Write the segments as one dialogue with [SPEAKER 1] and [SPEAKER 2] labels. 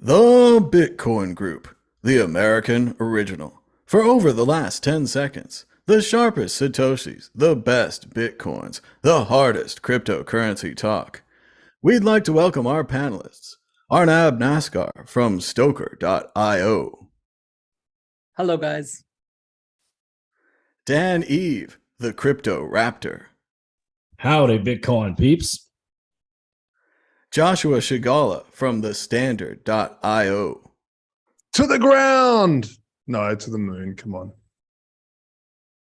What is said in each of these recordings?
[SPEAKER 1] The Bitcoin Group, the American original. For over the last 10 seconds, the sharpest Satoshis, the best Bitcoins, the hardest cryptocurrency talk. We'd like to welcome our panelists, Arnab Naskar from Stoker.io,
[SPEAKER 2] Hello, guys.
[SPEAKER 1] Dan Eve, the Crypto Raptor,
[SPEAKER 3] Howdy, Bitcoin peeps.
[SPEAKER 1] Joshua Shigala from the Standard.io,
[SPEAKER 4] To the ground. No, to the moon. Come on.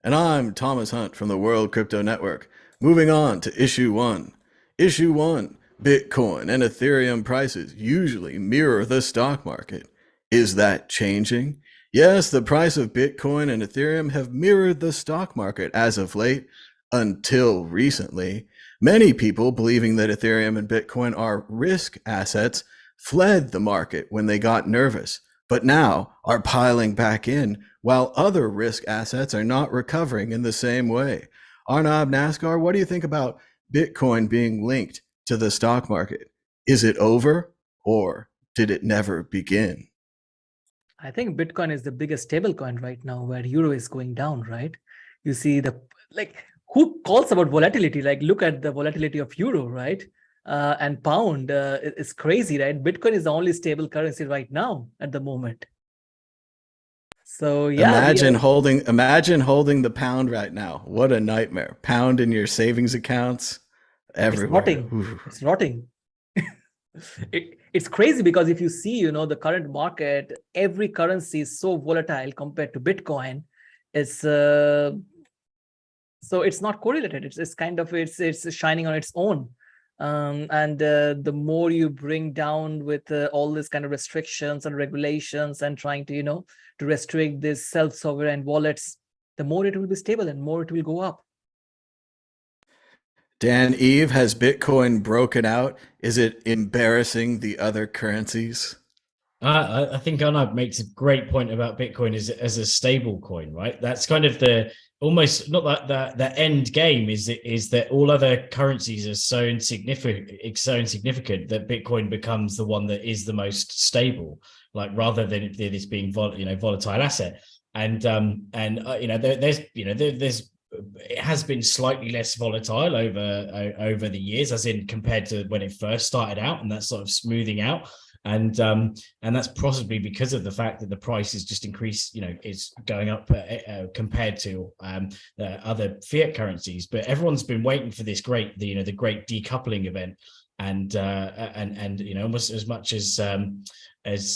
[SPEAKER 1] and I'm Thomas Hunt from the World Crypto Network. Moving on to Issue 1. Issue 1. Bitcoin and Ethereum prices usually mirror the stock market. Is that changing? Yes, the price of Bitcoin and Ethereum have mirrored the stock market as of late, until recently. Many people believing that Ethereum and Bitcoin are risk assets fled the market when they got nervous, but now are piling back in while other risk assets are not recovering in the same way. Arnab Naskar, what do you think about Bitcoin being linked to the stock market? Is it over or did it never begin?
[SPEAKER 2] I think Bitcoin is the biggest stablecoin right now, where euro is going down, right? You see who calls about volatility? Like, look at the volatility of euro, right? And pound. It's crazy, right? Bitcoin is the only stable currency right now at the moment. So yeah,
[SPEAKER 1] imagine holding the pound right now. What a nightmare. Pound in your savings accounts everywhere.
[SPEAKER 2] It's rotting. It's crazy because if you see, the current market, every currency is so volatile compared to Bitcoin. It's so it's not correlated. It's shining on its own. And the more you bring down with all this kind of restrictions and regulations and trying to, to restrict these self-sovereign wallets, the more it will be stable and more it will go up.
[SPEAKER 1] Dan Eve, has Bitcoin broken out? Is it embarrassing the other currencies?
[SPEAKER 3] I think Arnab makes a great point about Bitcoin as a stable coin, right? That's kind of the almost not that the end game is that all other currencies are so insignificant that Bitcoin becomes the one that is the most stable, like rather than this being volatile asset. And there's it has been slightly less volatile over the years, as in compared to when it first started out, and that's sort of smoothing out. And that's possibly because of the fact that the price is just increased, it's going up compared to other fiat currencies. But everyone's been waiting for this the great decoupling event, and almost as much as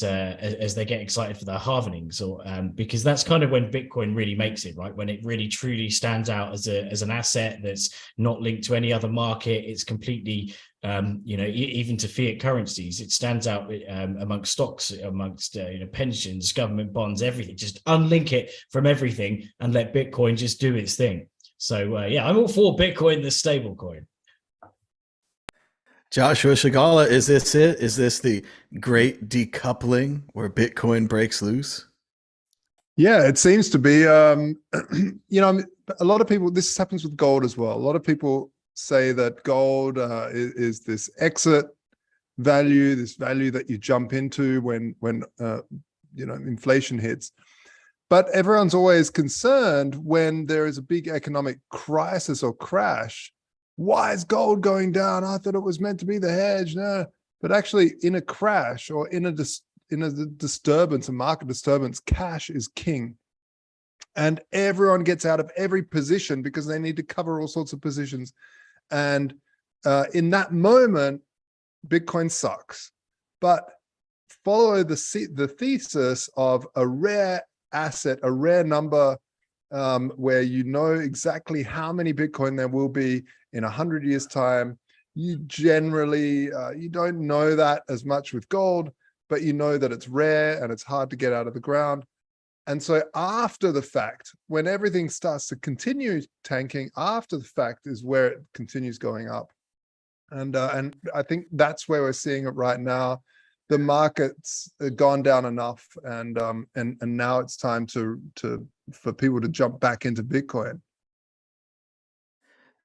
[SPEAKER 3] they get excited for their halvenings, or because that's kind of when Bitcoin really makes it, right? When it really truly stands out as an asset that's not linked to any other market. It's completely even to fiat currencies, it stands out amongst stocks, amongst pensions, government bonds, everything. Just unlink it from everything and let Bitcoin just do its thing. So I'm all for Bitcoin, the stable coin.
[SPEAKER 1] Joshua Shigala, is this it? Is this the great decoupling where Bitcoin breaks loose?
[SPEAKER 4] Yeah, it seems to be. A lot of people, this happens with gold as well. A lot of people say that gold is this exit value, this value that you jump into when inflation hits. But everyone's always concerned when there is a big economic crisis or crash. Why is gold going down? I thought it was meant to be the hedge. No, but actually, in a crash or in a disturbance, a market disturbance, cash is king. And everyone gets out of every position because they need to cover all sorts of positions. And in that moment, Bitcoin sucks. But follow the thesis of a rare asset, a rare number, where you know exactly how many Bitcoin there will be in 100 years' time. You generally, you don't know that as much with gold, but you know that it's rare and it's hard to get out of the ground. And so after the fact, when everything starts to continue tanking, after the fact is where it continues going up. And I think that's where we're seeing it right now. The market's gone down enough, and now it's time for people to jump back into Bitcoin.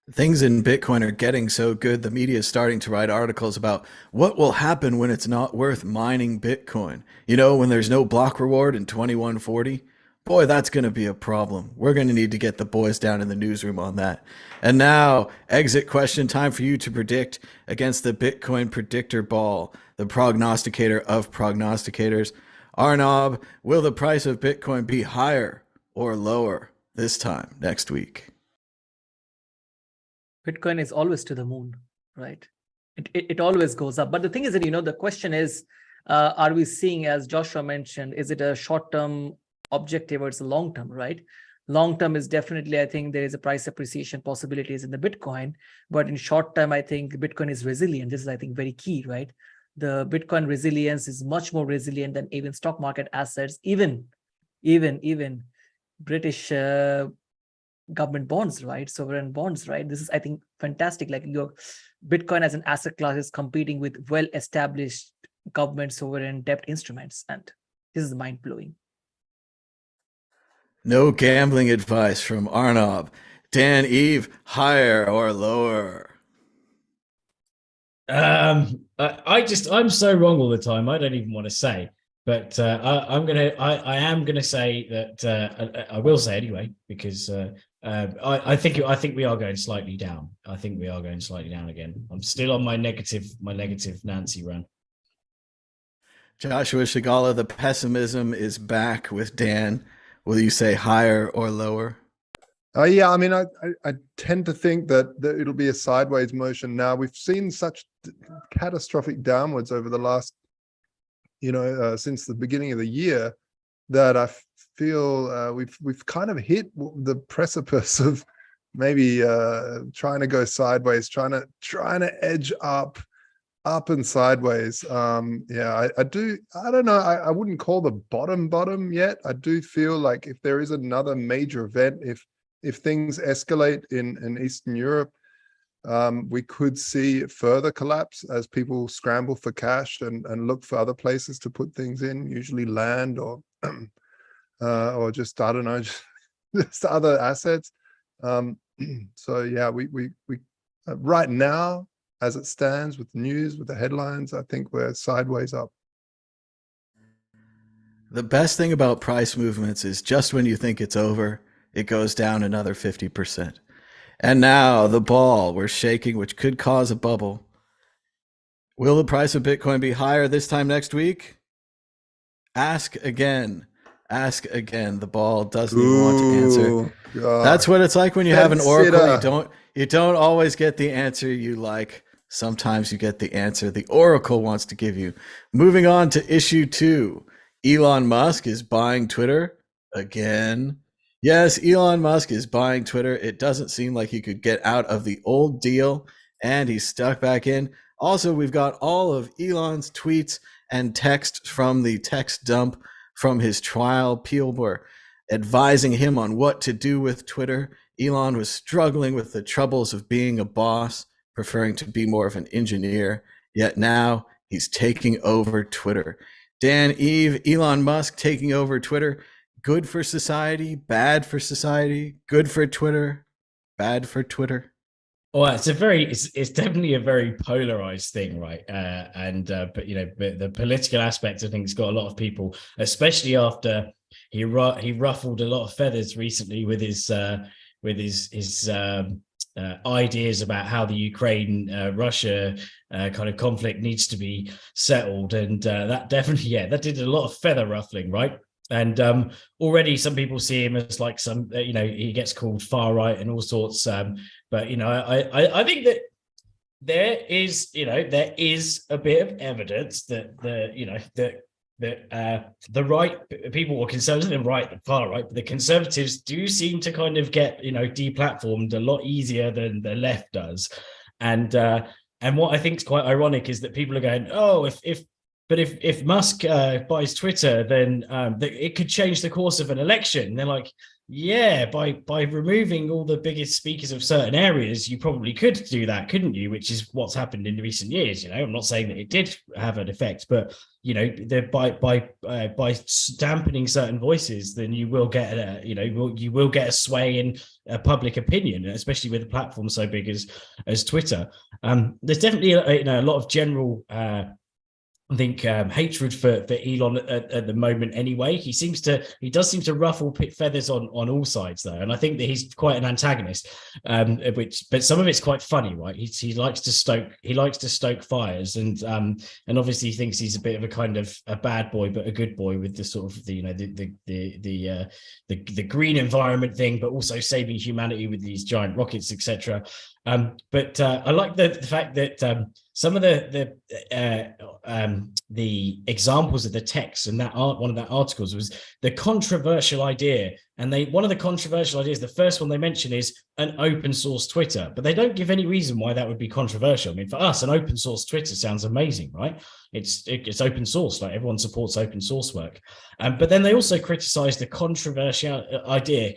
[SPEAKER 1] Things in Bitcoin are getting so good, the media is starting to write articles about what will happen when it's not worth mining Bitcoin. You know, when there's no block reward in 2140. Boy, that's going to be a problem. We're going to need to get the boys down in the newsroom on that. And now, exit question time for you to predict against the Bitcoin predictor ball, the prognosticator of prognosticators. Arnab, will the price of Bitcoin be higher or lower this time next week?
[SPEAKER 2] Bitcoin is always to the moon, right? It always goes up. But the thing is that, the question is, are we seeing, as Joshua mentioned, is it a short-term objective or it's a long-term, right? Long-term is definitely, I think there is a price appreciation possibilities in the Bitcoin, but in short-term, I think Bitcoin is resilient. This is, I think, very key, right? The Bitcoin resilience is much more resilient than even stock market assets, even British government bonds, right? Sovereign bonds, right? This is, I think, fantastic. Like, your Bitcoin as an asset class is competing with well-established government sovereign debt instruments. And this is mind-blowing.
[SPEAKER 1] No gambling advice from Arnab. Dan Eve, higher or lower?
[SPEAKER 3] I'm so wrong all the time. I don't even want to say, but I am gonna say that I will say anyway, because I think we are going slightly down. I think we are going slightly down again. I'm still on my negative Nancy run.
[SPEAKER 1] Joshua Shigala, the pessimism is back with Dan. Will you say higher or lower?
[SPEAKER 4] Yeah, I mean, I tend to think that it'll be a sideways motion now. We've seen such catastrophic downwards over the last, since the beginning of the year, that I feel we've kind of hit the precipice of maybe trying to go sideways, trying to edge up and sideways. Yeah, I don't know. I wouldn't call the bottom yet. I do feel like if there is another major event, if things escalate in Eastern Europe, we could see further collapse as people scramble for cash and look for other places to put things in, usually land or just, I don't know, just other assets. So yeah, we right now, as it stands with the news, with the headlines, I think we're sideways up.
[SPEAKER 1] The best thing about price movements is just when you think it's over, it goes down another 50%. And now the ball we're shaking, which could cause a bubble. Will the price of Bitcoin be higher this time next week? Ask again. The ball doesn't even want to answer.
[SPEAKER 4] God.
[SPEAKER 1] That's what it's like when you have an oracle. You don't always get the answer you like. Sometimes you get the answer the oracle wants to give you. Moving on to issue 2. Elon Musk is buying Twitter again. Yes, Elon Musk is buying Twitter. It doesn't seem like he could get out of the old deal, and he's stuck back in. Also, we've got all of Elon's tweets and text from the text dump from his trial. People were advising him on what to do with Twitter. Elon was struggling with the troubles of being a boss, preferring to be more of an engineer, yet now he's taking over Twitter. Dan Eve, Elon Musk taking over Twitter. Good for society, bad for society, good for Twitter, bad for Twitter.
[SPEAKER 3] Well, it's definitely a very polarized thing, right? But the political aspect, I think, has got a lot of people, especially after he ruffled a lot of feathers recently with his ideas about how the Ukraine-Russia kind of conflict needs to be settled, and that definitely, that did a lot of feather ruffling, right? And already some people see him as like some, he gets called far right and all sorts. But I think that there is a bit of evidence that the right people, or conservatives and right, the far right, but the conservatives do seem to kind of get deplatformed a lot easier than the left does. And what I think is quite ironic is that people are going, oh, if Musk buys Twitter, then it could change the course of an election. And they're like, Yeah, by removing all the biggest speakers of certain areas, you probably could do that, couldn't you? Which is what's happened in recent years. I'm not saying that it did have an effect, but by dampening certain voices, then you will get you will get a sway in public opinion, especially with a platform so big as Twitter. There's definitely a lot of general. I think hatred for Elon at the moment. Anyway, he does seem to ruffle feathers on all sides though, and I think that he's quite an antagonist. But some of it's quite funny, right? He likes to stoke fires, and obviously he thinks he's a bit of a kind of a bad boy, but a good boy with the sort of the green environment thing, but also saving humanity with these giant rockets, etc. But I like the fact that some of the examples of the text and one of the articles was the controversial idea. And one of the controversial ideas, the first one they mention is an open source Twitter, but they don't give any reason why that would be controversial. I mean, for us, an open source Twitter sounds amazing, right? It's open source, like everyone supports open source work. But then they also criticize the controversial idea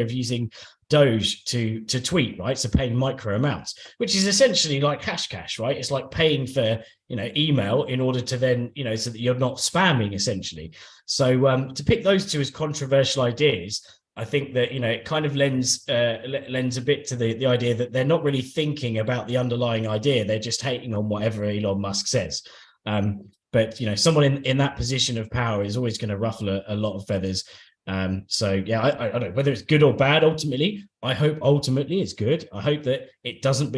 [SPEAKER 3] of using Doge to tweet, right? So paying micro amounts, which is essentially like cash, right? It's like paying for email in order to then so that you're not spamming essentially. So to pick those two as controversial ideas, I think that it kind of lends a bit to the idea that they're not really thinking about the underlying idea. They're just hating on whatever Elon Musk says. But someone in that position of power is always going to ruffle a lot of feathers. So yeah, I don't know whether it's good or bad. Ultimately, I hope it's good. I hope that it doesn't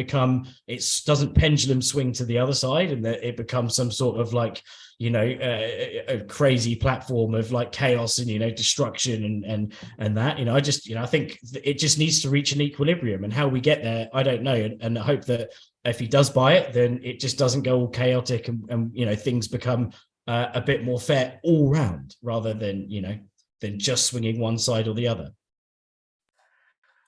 [SPEAKER 3] pendulum swing to the other side, and that it becomes some sort of like a crazy platform of like chaos and destruction and that. I think it just needs to reach an equilibrium, and how we get there, I don't know. And I hope that if he does buy it, then it just doesn't go all chaotic and things become a bit more fair all round, rather than just swinging one side or the other.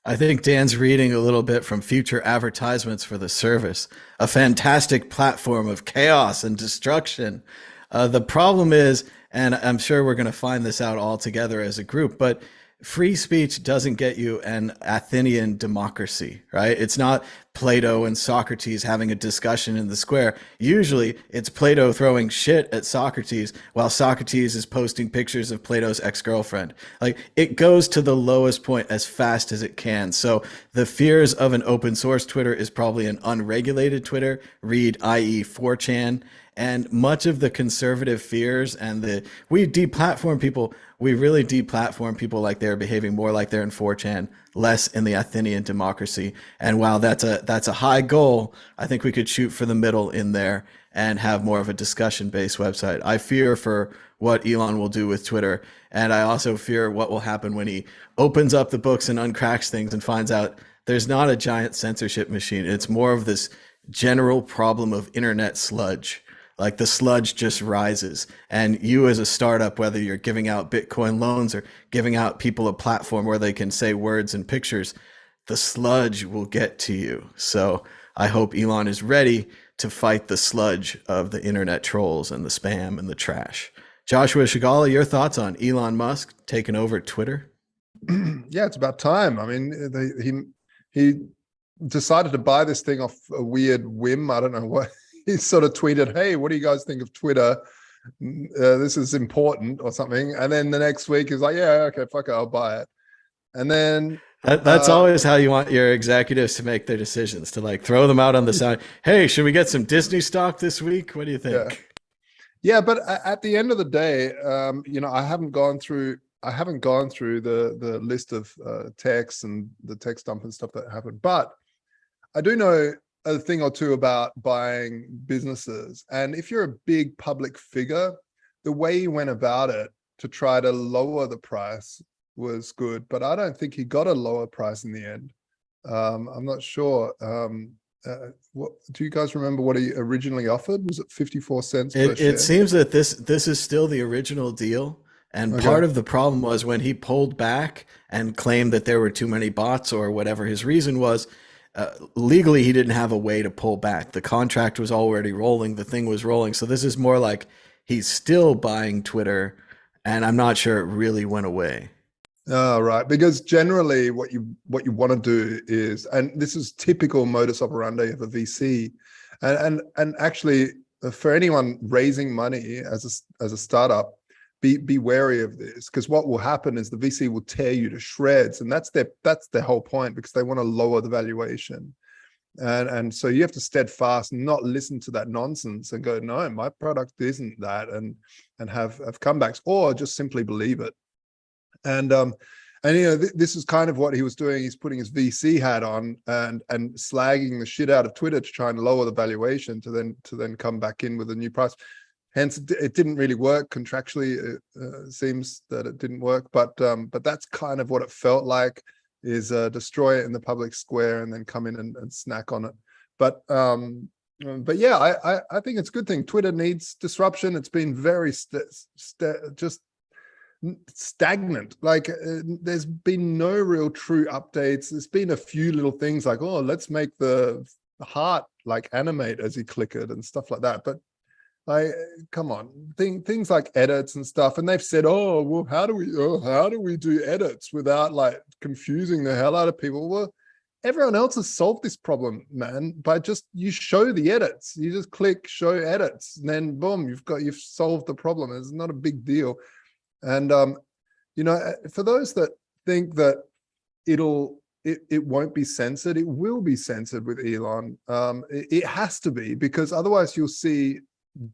[SPEAKER 1] I think Dan's reading a little bit from future advertisements for the service, a fantastic platform of chaos and destruction. The problem is, and I'm sure we're going to find this out all together as a group, but free speech doesn't get you an Athenian democracy, right? It's not Plato and Socrates having a discussion in the square. Usually it's Plato throwing shit at Socrates while Socrates is posting pictures of Plato's ex-girlfriend. Like, it goes to the lowest point as fast as it can. So the fears of an open source Twitter is probably an unregulated Twitter, read i.e. 4chan. And much of the conservative fears and we deplatform people, we really deplatform people like they're behaving more like they're in 4chan, less in the Athenian democracy. And while that's a high goal, I think we could shoot for the middle in there and have more of a discussion-based website. I fear for what Elon will do with Twitter. And I also fear what will happen when he opens up the books and uncracks things and finds out there's not a giant censorship machine. It's more of this general problem of internet sludge. Like, the sludge just rises, and you as a startup, whether you're giving out Bitcoin loans or giving out people a platform where they can say words and pictures, the sludge will get to you. So I hope Elon is ready to fight the sludge of the internet trolls and the spam and the trash. Joshua Shigala, your thoughts on Elon Musk taking over Twitter?
[SPEAKER 4] Yeah, it's about time. I mean, he decided to buy this thing off a weird whim. I don't know what. He sort of tweeted, "Hey, what do you guys think of Twitter? This is important," or something. And then the next week he's like, "Yeah, okay, fuck it, I'll buy it." And then
[SPEAKER 1] that's always how you want your executives to make their decisions, to like throw them out on the side. Hey, should we get some Disney stock this week? What do you think?
[SPEAKER 4] Yeah, but at the end of the day, I haven't gone through the list of texts and the text dump and stuff that happened, but I do know a thing or two about buying businesses. And if you're a big public figure, the way he went about it to try to lower the price was good, but I don't think he got a lower price in the end. I'm not sure. What do you guys remember what he originally offered? Was it 54 cents per share?
[SPEAKER 1] It seems that this is still the original deal. And part of the problem was when he pulled back and claimed that there were too many bots or whatever his reason was, legally he didn't have a way to pull back. The contract was already rolling, the thing was rolling. So this is more like he's still buying Twitter, and I'm not sure it really went away.
[SPEAKER 4] Oh, right. Because generally what you want to do is, and this is typical modus operandi of a VC, and actually for anyone raising money as a startup, be wary of this, because what will happen is the VC will tear you to shreds, and that's their whole point, because they want to lower the valuation. And so you have to steadfast, not listen to that nonsense and go, no, my product isn't that, and have comebacks, or just simply believe it. And this is kind of what he was doing. He's putting his VC hat on and slagging the shit out of Twitter to try and lower the valuation to then come back in with a new price. Hence, it didn't really work contractually. It seems that it didn't work, but that's kind of what it felt like, is destroy it in the public square and then come in and snack on it. But yeah, I think it's a good thing. Twitter needs disruption. It's been very just stagnant. Like there's been no real true updates. There's been a few little things like, oh, let's make the heart like animate as you click it and stuff like that. But like, come on, things like edits and stuff. And they've said, oh, well, how do we do edits without like confusing the hell out of people? Well, everyone else has solved this problem, man, by just, you show the edits. You just click show edits, and then boom, you've solved the problem. It's not a big deal. And for those that think that it won't be censored, it will be censored with Elon. It has to be, because otherwise you'll see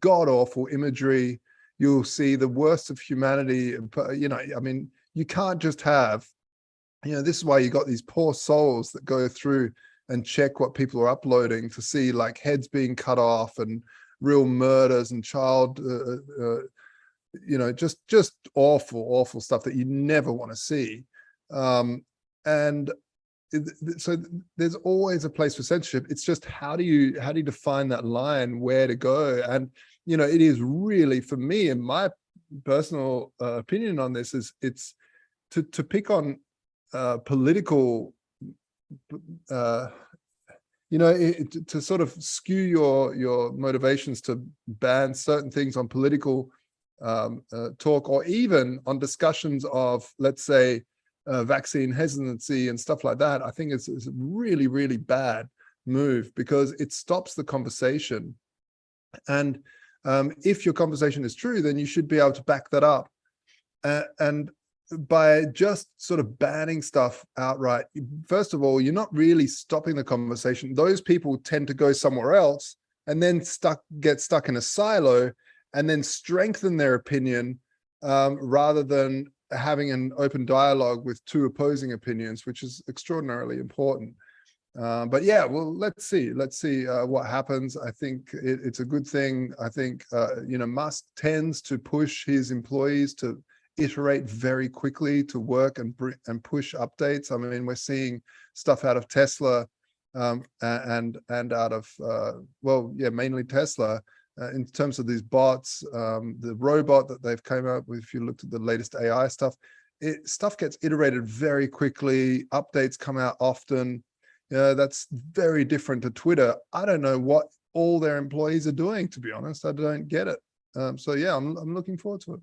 [SPEAKER 4] god-awful imagery. You'll see the worst of humanity. I mean, you can't just have, this is why you got these poor souls that go through and check what people are uploading to see like heads being cut off and real murders and child just awful stuff that you never want to see. So there's always a place for censorship. It's just how do you define that line, where to go? And it is really, for me, in my personal opinion on this, is it's to pick on political to sort of skew your motivations to ban certain things on political talk, or even on discussions of, let's say, vaccine hesitancy and stuff like that. I think it's a really, really bad move, because it stops the conversation. And if your conversation is true, then you should be able to back that up. And by just sort of banning stuff outright, first of all, you're not really stopping the conversation. Those people tend to go somewhere else and then get stuck in a silo, and then strengthen their opinion rather than having an open dialogue with two opposing opinions, which is extraordinarily important. But yeah, well, let's see what happens. I think it's a good thing. I think Musk tends to push his employees to iterate very quickly, to work and push updates. I mean, we're seeing stuff out of Tesla and out of mainly Tesla. In terms of these bots, the robot that they've come up with, if you looked at the latest AI stuff, stuff gets iterated very quickly. Updates come out often. That's very different to Twitter. I don't know what all their employees are doing, to be honest. I don't get it. So yeah, I'm looking forward to it.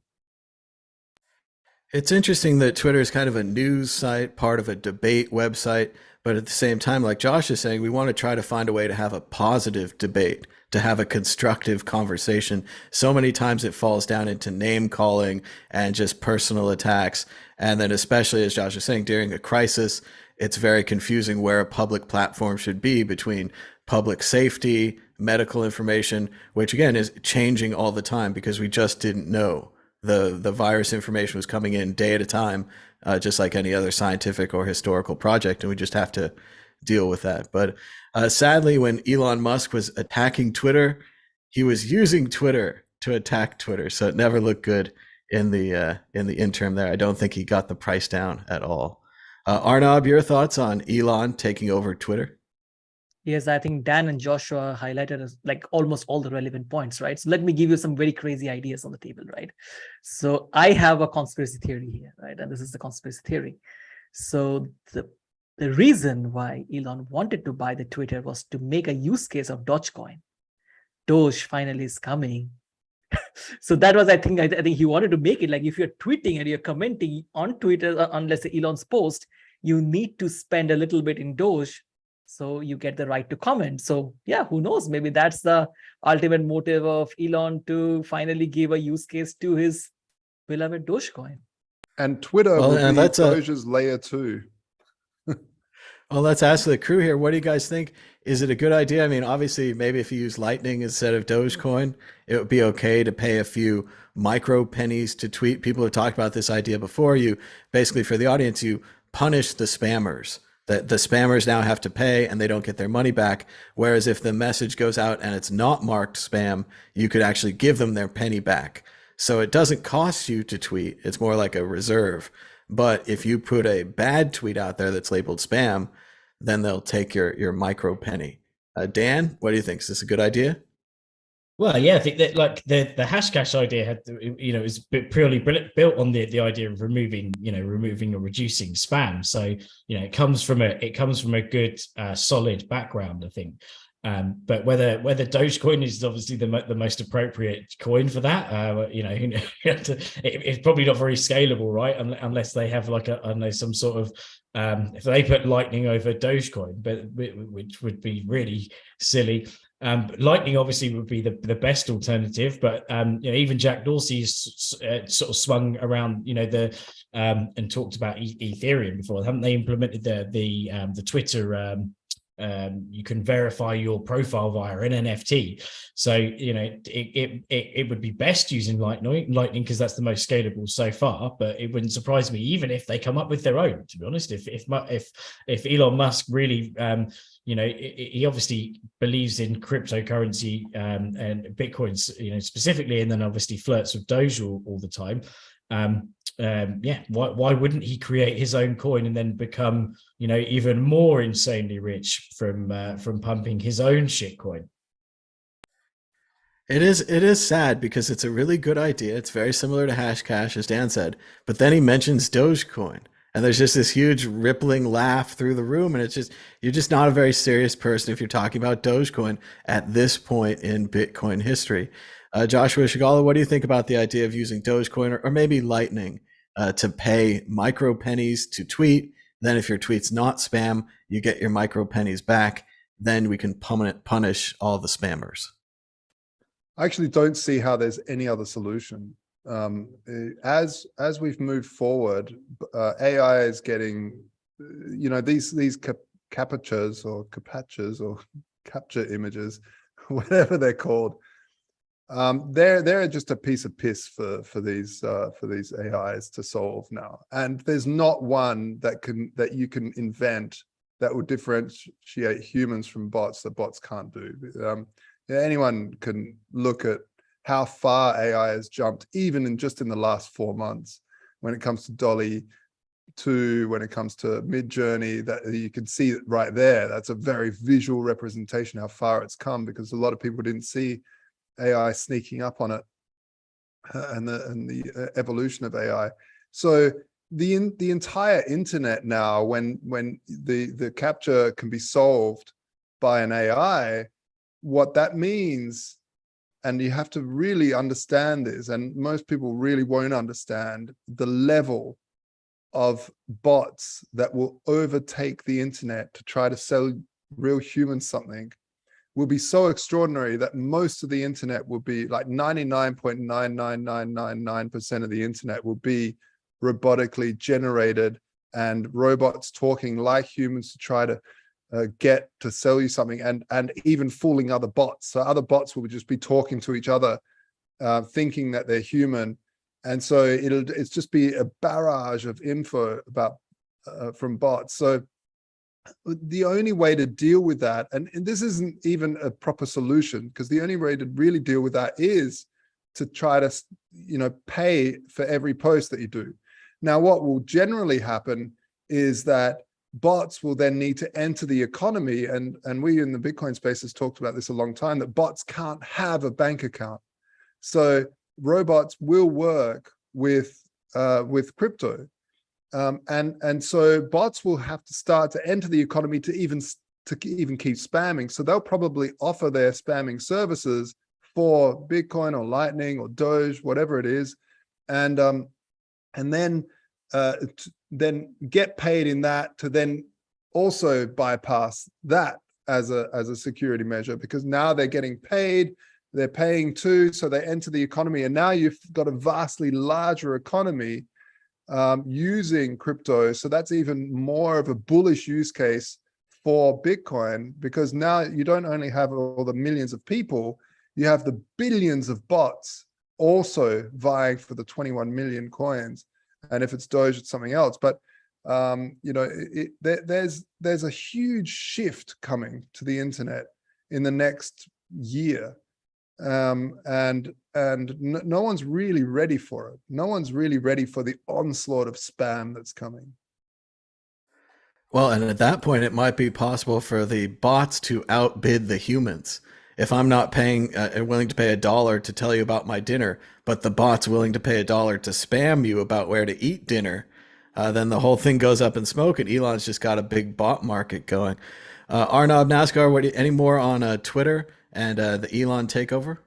[SPEAKER 1] It's interesting that Twitter is kind of a news site, part of a debate website, but at the same time, like Josh is saying, we want to try to find a way to have a positive debate, to have a constructive conversation. So many times it falls down into name calling and just personal attacks. And then especially, as Josh is saying, during a crisis, it's very confusing where a public platform should be between public safety, medical information, which again is changing all the time because we just didn't know. The virus information was coming in day at a time, just like any other scientific or historical project, and we just have to deal with that. But sadly, when Elon Musk was attacking Twitter, he was using Twitter to attack Twitter, so it never looked good in the interim there. I don't think he got the price down at all. Arnab, your thoughts on Elon taking over Twitter?
[SPEAKER 2] Yes, I think Dan and Joshua highlighted as like almost all the relevant points, right? So let me give you some very crazy ideas on the table, right? So I have a conspiracy theory here, right? And this is the conspiracy theory. So the reason why Elon wanted to buy the Twitter was to make a use case of Dogecoin. Doge finally is coming. So that was, I think he wanted to make it like, if you're tweeting and you're commenting on Twitter on, let's say, Elon's post, you need to spend a little bit in Doge, so you get the right to comment. So yeah, who knows? Maybe that's the ultimate motive of Elon, to finally give a use case to his beloved Dogecoin.
[SPEAKER 4] And Twitter
[SPEAKER 1] Well,
[SPEAKER 4] will
[SPEAKER 1] and
[SPEAKER 4] be
[SPEAKER 1] that's
[SPEAKER 4] Doge's layer 2.
[SPEAKER 1] Well, let's ask the crew here. What do you guys think? Is it a good idea? I mean, obviously, maybe if you use Lightning instead of Dogecoin, it would be okay to pay a few micro pennies to tweet. People have talked about this idea before. You basically, for the audience, you punish the spammers. That the spammers now have to pay and they don't get their money back. Whereas if the message goes out and it's not marked spam, you could actually give them their penny back. So it doesn't cost you to tweet. It's more like a reserve. But if you put a bad tweet out there that's labeled spam, then they'll take your micro penny. Dan, what do you think? Is this a good idea?
[SPEAKER 3] Well, yeah, I think that like the Hashcash idea had, is purely built on the idea of removing or reducing spam. So, it comes from a good solid background, I think. But whether Dogecoin is obviously the most appropriate coin for that, it's probably not very scalable, right? Unless they have like some sort of if they put Lightning over Dogecoin, which would be really silly. Lightning obviously would be the best alternative, but even Jack Dorsey's sort of swung around, and talked about Ethereum before. Haven't they implemented the Twitter? You can verify your profile via an NFT. So, it would be best using Lightning because that's the most scalable so far, but it wouldn't surprise me even if they come up with their own, to be honest. If Elon Musk really, he obviously believes in cryptocurrency and Bitcoin, specifically, and then obviously flirts with Doge all the time. Why wouldn't he create his own coin and then become, even more insanely rich from pumping his own shitcoin?
[SPEAKER 1] It is sad because it's a really good idea. It's very similar to Hashcash, as Dan said, but then he mentions Dogecoin. And there's just this huge rippling laugh through the room. And you're just not a very serious person if you're talking about Dogecoin at this point in Bitcoin history. Joshua Shigala, what do you think about the idea of using Dogecoin or maybe Lightning to pay micro pennies to tweet? Then if your tweet's not spam, you get your micro pennies back. Then we can punish all the spammers.
[SPEAKER 4] I actually don't see how there's any other solution. As we've moved forward, AI is getting, these captures or capture images, whatever they're called. They're just a piece of piss for these AIs to solve now. And there's not one that you can invent that will differentiate humans from bots that bots can't do. Anyone can look at how far AI has jumped, even in the last 4 months, when it comes to Dolly 2, when it comes to Midjourney, that you can see it right there. That's a very visual representation how far it's come, because a lot of people didn't see AI sneaking up on it and the evolution of AI. So the entire internet now, when the capture can be solved by an AI, what that means, and you have to really understand this, and most people really won't understand the level of bots that will overtake the internet to try to sell real humans something, will be so extraordinary that most of the internet will be like 99.99999% of the internet will be robotically generated, and robots talking like humans to try to get to sell you something, and even fooling other bots. So other bots will just be talking to each other, thinking that they're human. And so it's just be a barrage of info about from bots. So the only way to deal with that, and this isn't even a proper solution, because the only way to really deal with that is to try to, pay for every post that you do. Now, what will generally happen is that bots will then need to enter the economy, and we in the Bitcoin space has talked about this a long time, that bots can't have a bank account. So robots will work with crypto. And so bots will have to start to enter the economy to even keep spamming. So they'll probably offer their spamming services for Bitcoin or Lightning or Doge, whatever it is, and then get paid in that to then also bypass that as a security measure, because now they're getting paid, they're paying too, so they enter the economy, and now you've got a vastly larger economy using crypto. So that's even more of a bullish use case for Bitcoin, because now you don't only have all the millions of people, you have the billions of bots also vying for the 21 million coins. And if it's Doge, it's something else. But you know, there's a huge shift coming to the internet in the next year, and no one's really ready for it. No one's really ready for the onslaught of spam that's coming.
[SPEAKER 1] Well, and at that point, it might be possible for the bots to outbid the humans. If I'm not paying, willing to pay $1 to tell you about my dinner, but the bot's willing to pay $1 to spam you about where to eat dinner, then the whole thing goes up in smoke, and Elon's just got a big bot market going. Arnav NASCAR, any more on Twitter and the Elon takeover?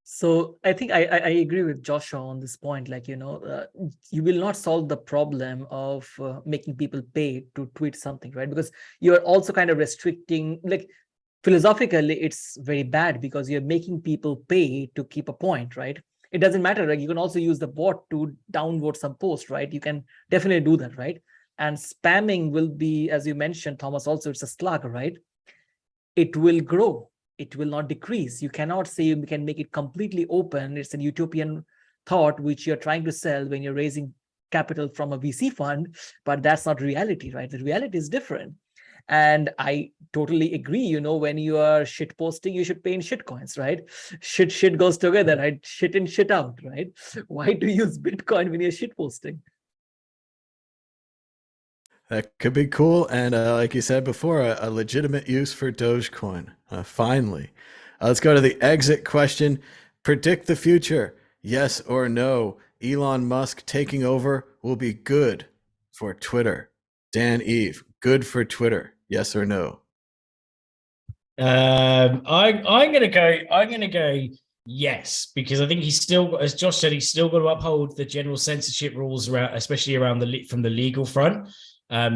[SPEAKER 2] So I think I agree with Joshua on this point. Like, you know, you will not solve the problem of making people pay to tweet something, right? Because you're also kind of restricting, like, philosophically, it's very bad because you're making people pay to keep a point, right? It doesn't matter. Like, you can also use the bot to downvote some post, right? You can definitely do that, right? And spamming will be, as you mentioned, Thomas, also it's a slug, right? It will grow. It will not decrease. You cannot say you can make it completely open. It's a utopian thought which you're trying to sell when you're raising capital from a VC fund, but that's not reality, right? The reality is different. And I totally agree, you know, when you are shit posting, you should pay in shit coins, right? Shit goes together, right? Shit in, shit out, right? Why do you use Bitcoin when you're shit posting?
[SPEAKER 1] That could be cool. And like you said before, a legitimate use for Dogecoin. Finally. Let's go to the exit question. Predict the future. Yes or no? Elon Musk taking over will be good for Twitter. Dan Eve, good for Twitter. Yes or no?
[SPEAKER 3] I'm gonna go yes, because I think he's still, as Josh said, he's still got to uphold the general censorship rules around, especially around from the legal front.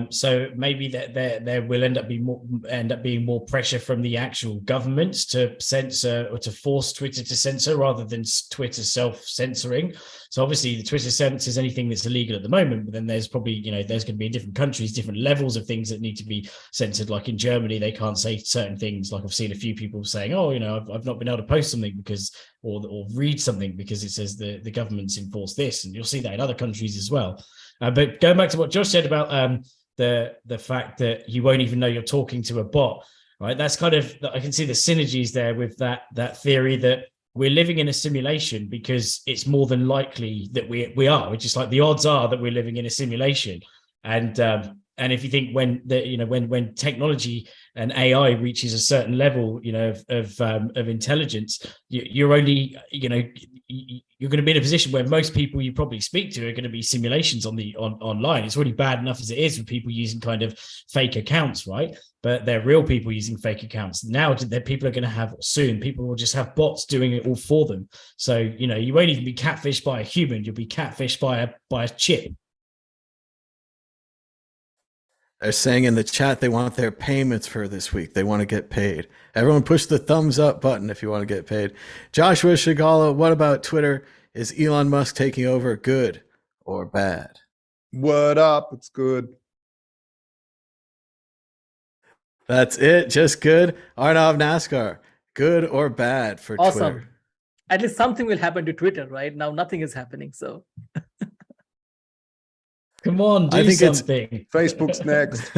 [SPEAKER 3] So maybe that there will end up being more pressure from the actual governments to censor or to force Twitter to censor rather than Twitter self-censoring. So obviously the Twitter censors anything that's illegal at the moment, but then there's probably, you know, there's going to be in different countries different levels of things that need to be censored. Like in Germany, they can't say certain things. Like I've seen a few people saying, oh, you know, I've not been able to post something because or read something because it says the government's enforced this, and you'll see that in other countries as well. But going back to what Josh said about the fact that you won't even know you're talking to a bot, right? That's kind of, I can see the synergies there with that theory that we're living in a simulation because it's more than likely that we are. It's just like the odds are that we're living in a simulation, and if you think when technology and AI reaches a certain level, you know, of intelligence, you're only, you know, you're going to be in a position where most people you probably speak to are going to be simulations online. It's already bad enough as it is with people using kind of fake accounts, right? But they're real people using fake accounts. Now that people are going to have, soon, people will just have bots doing it all for them. So, you know, you won't even be catfished by a human. You'll be catfished by a chip.
[SPEAKER 1] They're saying in the chat they want their payments for this week. They want to get paid. Everyone push the thumbs up button if you want to get paid. Joshua Shigala, what about Twitter? Is Elon Musk taking over good or bad?
[SPEAKER 4] Word up, it's good.
[SPEAKER 1] That's it, just good. Arnav NASCAR, good or bad for
[SPEAKER 2] Awesome.
[SPEAKER 1] Twitter?
[SPEAKER 2] At least something will happen to Twitter, right? Now nothing is happening, so.
[SPEAKER 3] Come on, do something.
[SPEAKER 4] Facebook's next.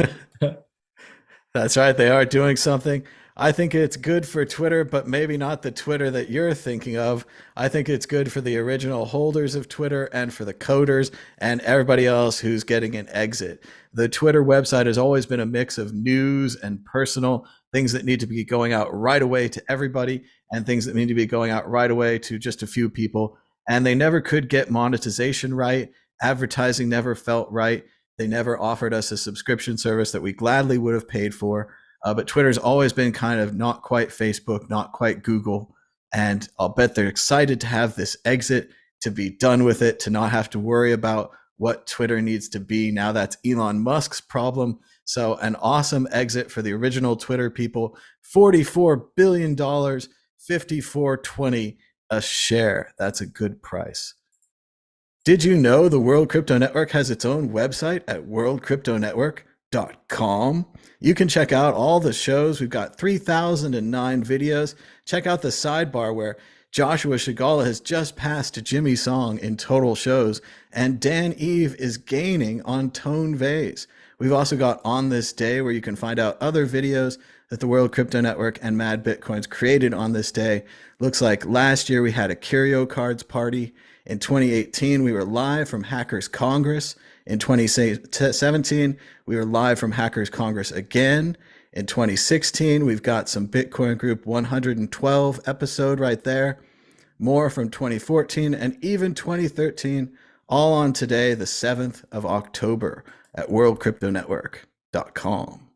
[SPEAKER 1] That's right. They are doing something. I think it's good for Twitter, but maybe not the Twitter that you're thinking of. I think it's good for the original holders of Twitter and for the coders and everybody else who's getting an exit. The Twitter website has always been a mix of news and personal things that need to be going out right away to everybody and things that need to be going out right away to just a few people. And they never could get monetization right. Advertising never felt right. They never offered us a subscription service that we gladly would have paid for. But Twitter's always been kind of not quite Facebook, not quite Google. And I'll bet they're excited to have this exit, to be done with it, to not have to worry about what Twitter needs to be. Now that's Elon Musk's problem. So an awesome exit for the original Twitter people. $44 billion, $54.20 a share. That's a good price. Did you know the World Crypto Network has its own website at worldcryptonetwork.com? You can check out all the shows. We've got 3,009 videos. Check out the sidebar where Joshua Shigala has just passed Jimmy Song in total shows, and Dan Eve is gaining on Tone Vase. We've also got On This Day, where you can find out other videos that the World Crypto Network and Mad Bitcoins created on this day. Looks like last year we had a Curio Cards party. In 2018, we were live from Hackers Congress. In 2017, we were live from Hackers Congress again. In 2016, we've got some Bitcoin Group 112 episode right there. More from 2014 and even 2013, all on today, the 7th of October at worldcryptonetwork.com.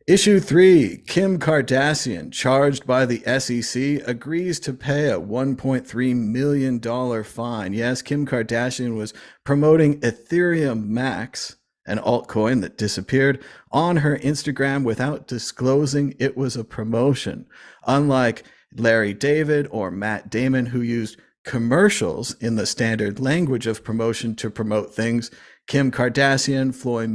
[SPEAKER 1] Issue 3, Kim Kardashian, charged by the SEC, agrees to pay a $1.3 million fine. Yes, Kim Kardashian was promoting Ethereum Max, an altcoin that disappeared, on her Instagram without disclosing it was a promotion. Unlike Larry David or Matt Damon, who used commercials in the standard language of promotion to promote things, Kim Kardashian, Floyd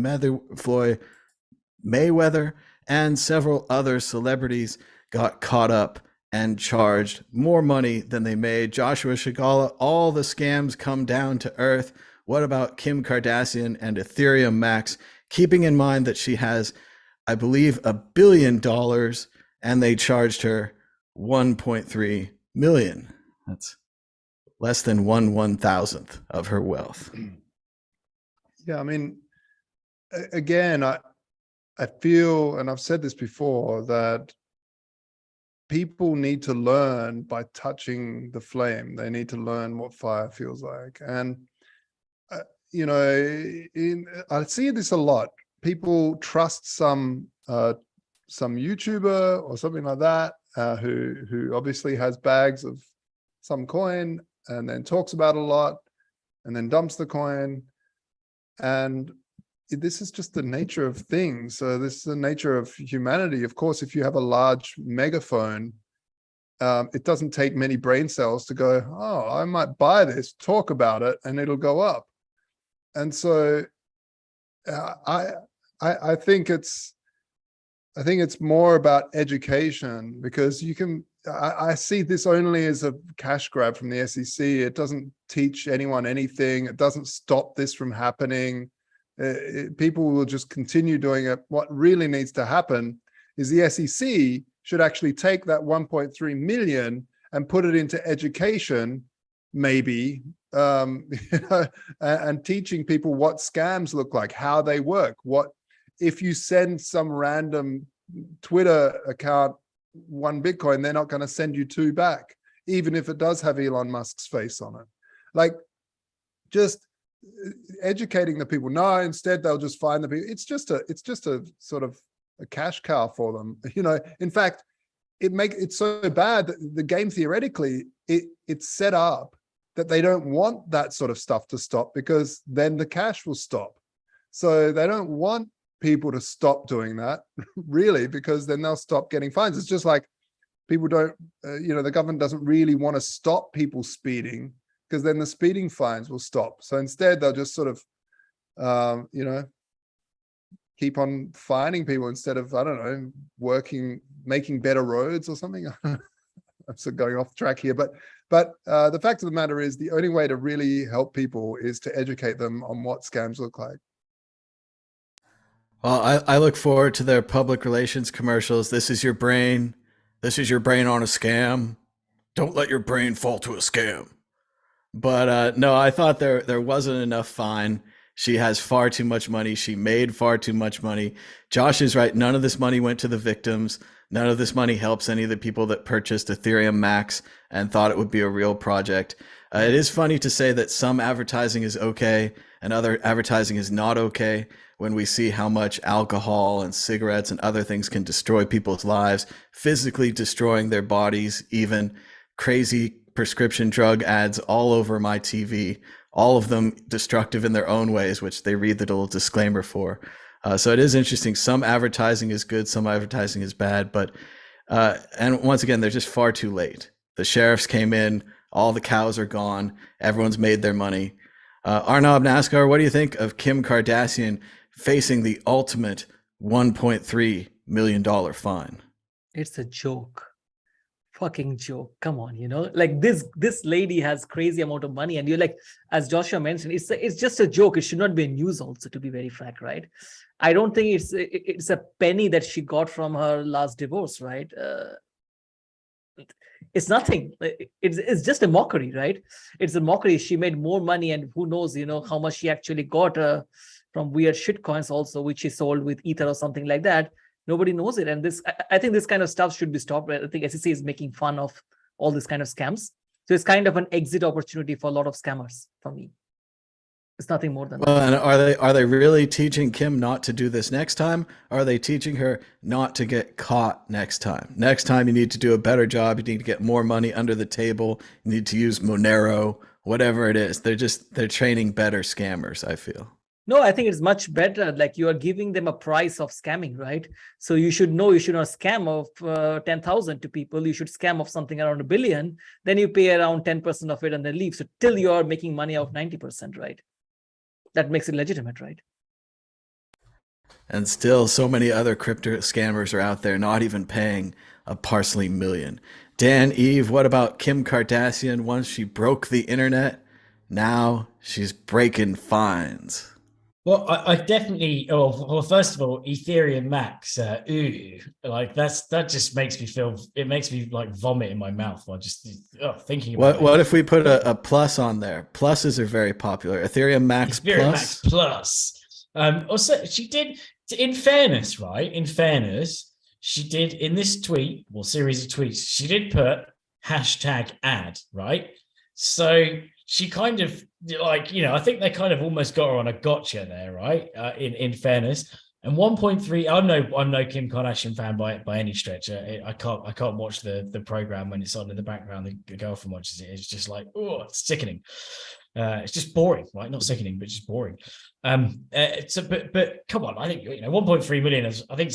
[SPEAKER 1] Mayweather, and several other celebrities got caught up and charged more money than they made. Joshua Shigala, all the scams come down to earth. What about Kim Kardashian and Ethereum Max? Keeping in mind that she has, I believe, $1 billion, and they charged her 1.3 million. That's less than 1/1000th of her wealth.
[SPEAKER 4] Yeah, I mean, again, I feel, and I've said this before, that people need to learn by touching the flame. They need to learn what fire feels like. And, you know, I see this a lot. People trust some YouTuber or something like that, who obviously has bags of some coin and then talks about it a lot and then dumps the coin. And this is just the nature of things. So this is the nature of humanity. Of course, if you have a large megaphone, it doesn't take many brain cells to go, oh, I might buy this, talk about it, and it'll go up. And so I think it's more about education, because you can, I see this only as a cash grab from the SEC. It doesn't teach anyone anything. It doesn't stop this from happening. People will just continue doing it. What really needs to happen is the SEC should actually take that 1.3 million and put it into education, maybe, and teaching people what scams look like, how they work. What if you send some random Twitter account 1 Bitcoin, they're not going to send you 2 back, even if it does have Elon Musk's face on it. Like, just educating the people. No, instead they'll just find the people. It's just a sort of a cash cow for them. You know, in fact, it's so bad that the game, theoretically, it's set up that they don't want that sort of stuff to stop, because then the cash will stop. So they don't want people to stop doing that, really, because then they'll stop getting fines. It's just like people don't, the government doesn't really want to stop people speeding, because then the speeding fines will stop. So instead, they'll just sort of, keep on fining people instead of, I don't know, making better roads or something. I'm sort of going off track here, but the fact of the matter is, the only way to really help people is to educate them on what scams look like.
[SPEAKER 1] Well, I look forward to their public relations commercials. This is your brain. This is your brain on a scam. Don't let your brain fall to a scam. But no, I thought there wasn't enough fine. She has far too much money. She made far too much money. Josh is right. None of this money went to the victims. None of this money helps any of the people that purchased Ethereum Max and thought it would be a real project. It is funny to say that some advertising is okay and other advertising is not okay. when we see how much alcohol and cigarettes and other things can destroy people's lives, physically destroying their bodies, even crazy prescription drug ads all over my TV, all of them destructive in their own ways, which they read the little disclaimer for. So it is interesting. Some advertising is good, some advertising is bad, but and once again, they're just far too late. The sheriffs came in, all the cows are gone, everyone's made their money. Arnab NASCAR, what do you think of Kim Kardashian facing the ultimate $1.3 million fine?
[SPEAKER 2] It's a joke. Fucking joke. Come on, like this lady has crazy amount of money, and you're like, as Joshua mentioned, it's just a joke. It should not be news also, to be very frank, right? I don't think it's a penny that she got from her last divorce, right? It's nothing. It's just a mockery, right? It's a mockery. She made more money, and who knows, how much she actually got from weird shit coins also, which she sold with Ether or something like that. Nobody knows it. And I think this kind of stuff should be stopped. I think SEC is making fun of all this kind of scams. So it's kind of an exit opportunity for a lot of scammers for me. It's nothing more than that.
[SPEAKER 1] And are they really teaching Kim not to do this next time? Or are they teaching her not to get caught next time? Next time you need to do a better job. You need to get more money under the table. You need to use Monero, whatever it is. They're training better scammers, I feel.
[SPEAKER 2] No, I think it's much better. Like, you are giving them a price of scamming, right? So you should know you should not scam of 10,000 to people. You should scam of something around $1 billion. Then you pay around 10% of it and then leave. So till you are making money out 90%, right? That makes it legitimate, right?
[SPEAKER 1] And still, so many other crypto scammers are out there not even paying a parsley million. Dan, Eve, what about Kim Kardashian? Once she broke the internet, now she's breaking fines.
[SPEAKER 3] Well, I definitely. Well, first of all, Ethereum Max. Like that just makes me feel. It makes me like vomit in my mouth while just thinking about it.
[SPEAKER 1] What if we put a plus on there? Pluses are very popular. Ethereum Max
[SPEAKER 3] Ethereum
[SPEAKER 1] Plus.
[SPEAKER 3] Max Plus. Also, she did. In fairness, right? In fairness, she did in this tweet, well, series of tweets. She did put #ad, right? So she kind of like, I think they kind of almost got her on a gotcha there, right? In fairness, and 1.3. I'm no Kim Kardashian fan by any stretch. I can't watch the program when it's on in the background. The girlfriend watches it. It's just like, it's sickening. It's just boring, right? Not sickening, but just boring. But come on, I think 1.3 million. I think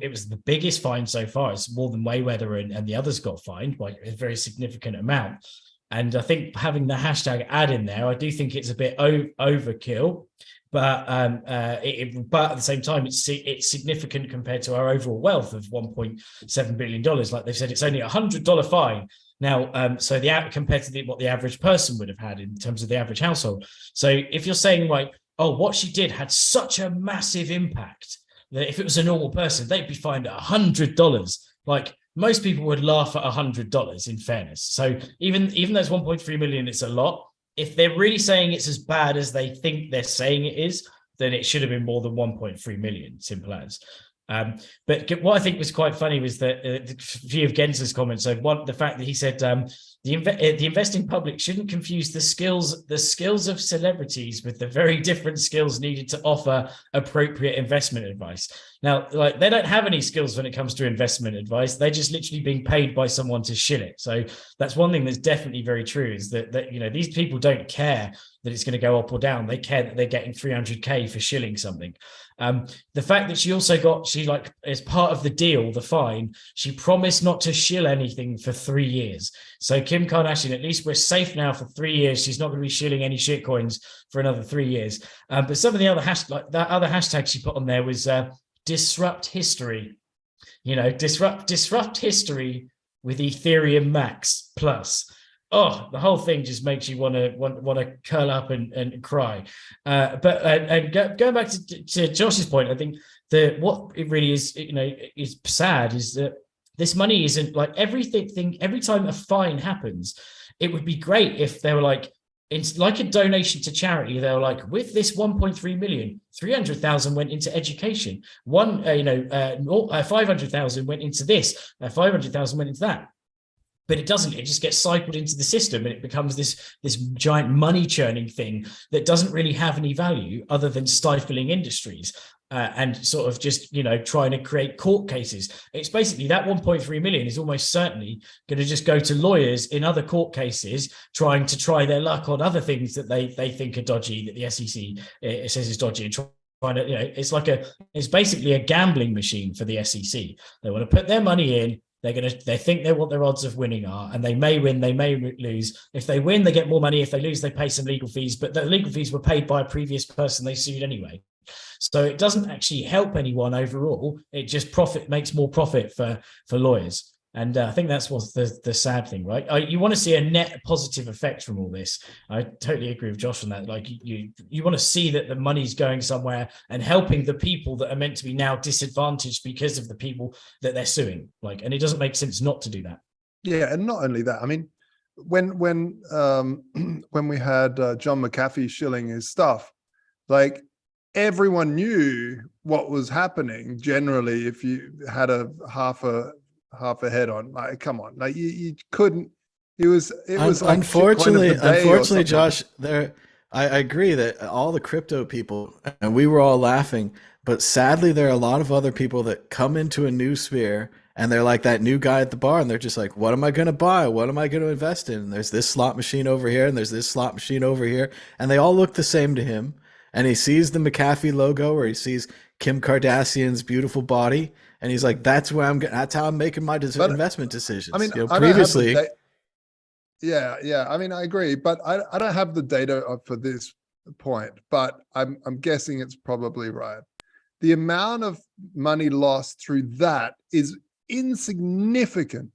[SPEAKER 3] it was the biggest fine so far. It's more than Mayweather and the others got fined by a very significant amount. And I think having the #ad in there, I do think it's a bit overkill, but but at the same time, it's significant compared to our overall wealth of $1.7 billion. Like they've said, it's only $100 fine now. So compared to what the average person would have had in terms of the average household. So if you're saying like, what she did had such a massive impact that if it was a normal person, they'd be fined $100. Like, most people would laugh at $100, in fairness. So even though it's 1.3 million, it's a lot. If they're really saying it's as bad as they think they're saying it is, then it should have been more than 1.3 million, simple as. But what I think was quite funny was that a few of Gensler's comments. So the fact that he said the investing public shouldn't confuse the skills of celebrities with the very different skills needed to offer appropriate investment advice. Now, like, they don't have any skills when it comes to investment advice. They're just literally being paid by someone to shill it. So that's one thing that's definitely very true, is that these people don't care that it's going to go up or down. They care that they're getting 300K for shilling something. The fact that she as part of the deal, the fine, she promised not to shill anything for 3 years. So Kim Kardashian, at least we're safe now for 3 years. She's not going to be shilling any shit coins for another 3 years. But some of the other hashtag she put on there was disrupt history. Disrupt history with Ethereum Max Plus. Oh, the whole thing just makes you want to curl up and cry. But going back to Josh's point, I think that what it really is, is sad, is that this money isn't like everything. Every time a fine happens, it would be great if they were like, it's like a donation to charity. They were like, with this 1.3 million, 300,000 went into education. 500,000 went into this. 500,000 went into that. but it doesn't. It just gets cycled into the system, and it becomes this giant money churning thing that doesn't really have any value other than stifling industries. And sort of just, trying to create court cases. It's basically that 1.3 million is almost certainly going to just go to lawyers in other court cases trying to try their luck on other things that they think are dodgy, that the SEC says is dodgy, and trying to, it's basically a gambling machine for the SEC. They want to put their money in. They think what their odds of winning are, and they may win, they may lose. If they win, they get more money. If they lose, they pay some legal fees, but the legal fees were paid by a previous person they sued anyway. So it doesn't actually help anyone overall. It just makes more profit for lawyers. And I think that's what's the sad thing, right? You want to see a net positive effect from all this. I totally agree with Josh on that. Like you want to see that the money's going somewhere and helping the people that are meant to be now disadvantaged because of the people that they're suing. And it doesn't make sense not to do that.
[SPEAKER 4] Yeah, and not only that. I mean, when we had John McAfee shilling his stuff, everyone knew what was happening. Generally, if you had a half a head on, come on, you couldn't. It was like
[SPEAKER 1] unfortunately, Josh. I agree that all the crypto people, and we were all laughing, but sadly, there are a lot of other people that come into a new sphere. And they're like that new guy at the bar, and they're just like, what am I going to buy? What am I going to invest in? And there's this slot machine over here, and there's this slot machine over here, and they all look the same to him. And he sees the McAfee logo, or he sees Kim Kardashian's beautiful body, and he's like, "That's where that's how I'm making my investment decisions."
[SPEAKER 4] I mean,
[SPEAKER 1] previously,
[SPEAKER 4] yeah. I mean, I agree, but I don't have the data for this point, but I'm guessing it's probably right. The amount of money lost through that is insignificant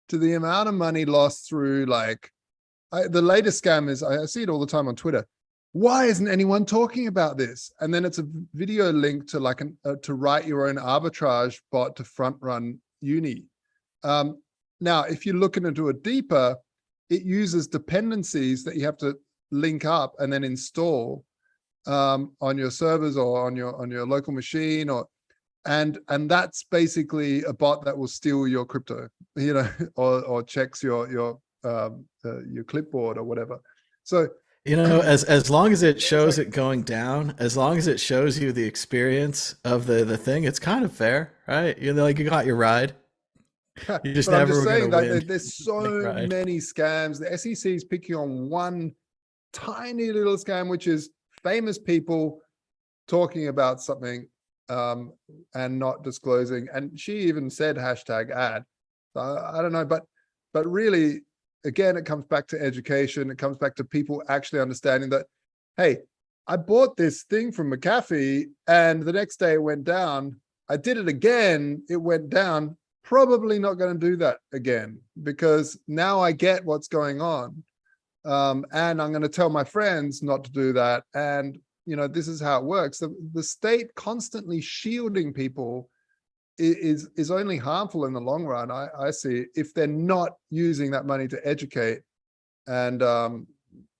[SPEAKER 4] to the amount of money lost through the latest scam is, I see it all the time on Twitter. Why isn't anyone talking about this? And then it's a video link to to write your own arbitrage bot to front run uni. Now, if you're looking into it deeper, it uses dependencies that you have to link up and then install on your servers or on your local machine, and that's basically a bot that will steal your crypto, or checks your clipboard or whatever. So
[SPEAKER 1] as long as it shows it going down, as long as it shows you the experience of the thing, it's kind of fair, right? You got your ride. You just never were going to win.
[SPEAKER 4] There's so many scams. The SEC is picking on one tiny little scam, which is famous people talking about something and not disclosing. And she even said #ad. I don't know, but really, again, it comes back to education. It comes back to people actually understanding that, hey, I bought this thing from McAfee and the next day it went down. I did it again, it went down. Probably not going to do that again, because now I get what's going on. And I'm going to tell my friends not to do that. And, this is how it works. The state constantly shielding people is only harmful in the long run. I see, if they're not using that money to educate. And I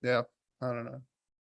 [SPEAKER 4] don't know.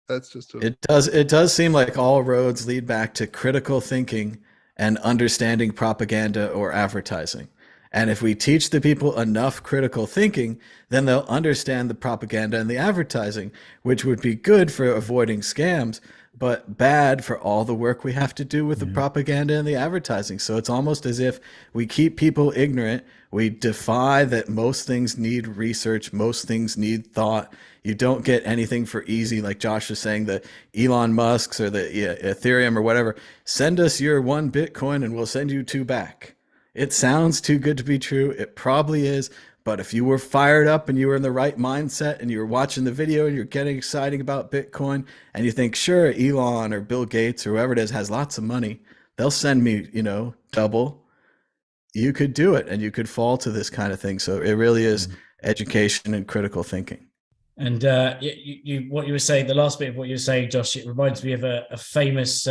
[SPEAKER 4] That's just
[SPEAKER 1] it does seem like all roads lead back to critical thinking and understanding propaganda or advertising. And if we teach the people enough critical thinking, then they'll understand the propaganda and the advertising, which would be good for avoiding scams, but bad for all the work we have to do with the propaganda and the advertising. So it's almost as if we keep people ignorant. We defy that most things need research, most things need thought. You don't get anything for easy, like Josh was saying, the Elon Musks or the Ethereum or whatever. Send us your 1 Bitcoin and we'll send you 2 back. It sounds too good to be true. It probably is. But if you were fired up and you were in the right mindset and you were watching the video and you're getting excited about Bitcoin and you think, sure, Elon or Bill Gates or whoever it is has lots of money, they'll send me, double. You could do it and you could fall to this kind of thing. So it really is education and critical thinking.
[SPEAKER 3] And what you were saying, the last bit of what you were saying, Josh, it reminds me of a famous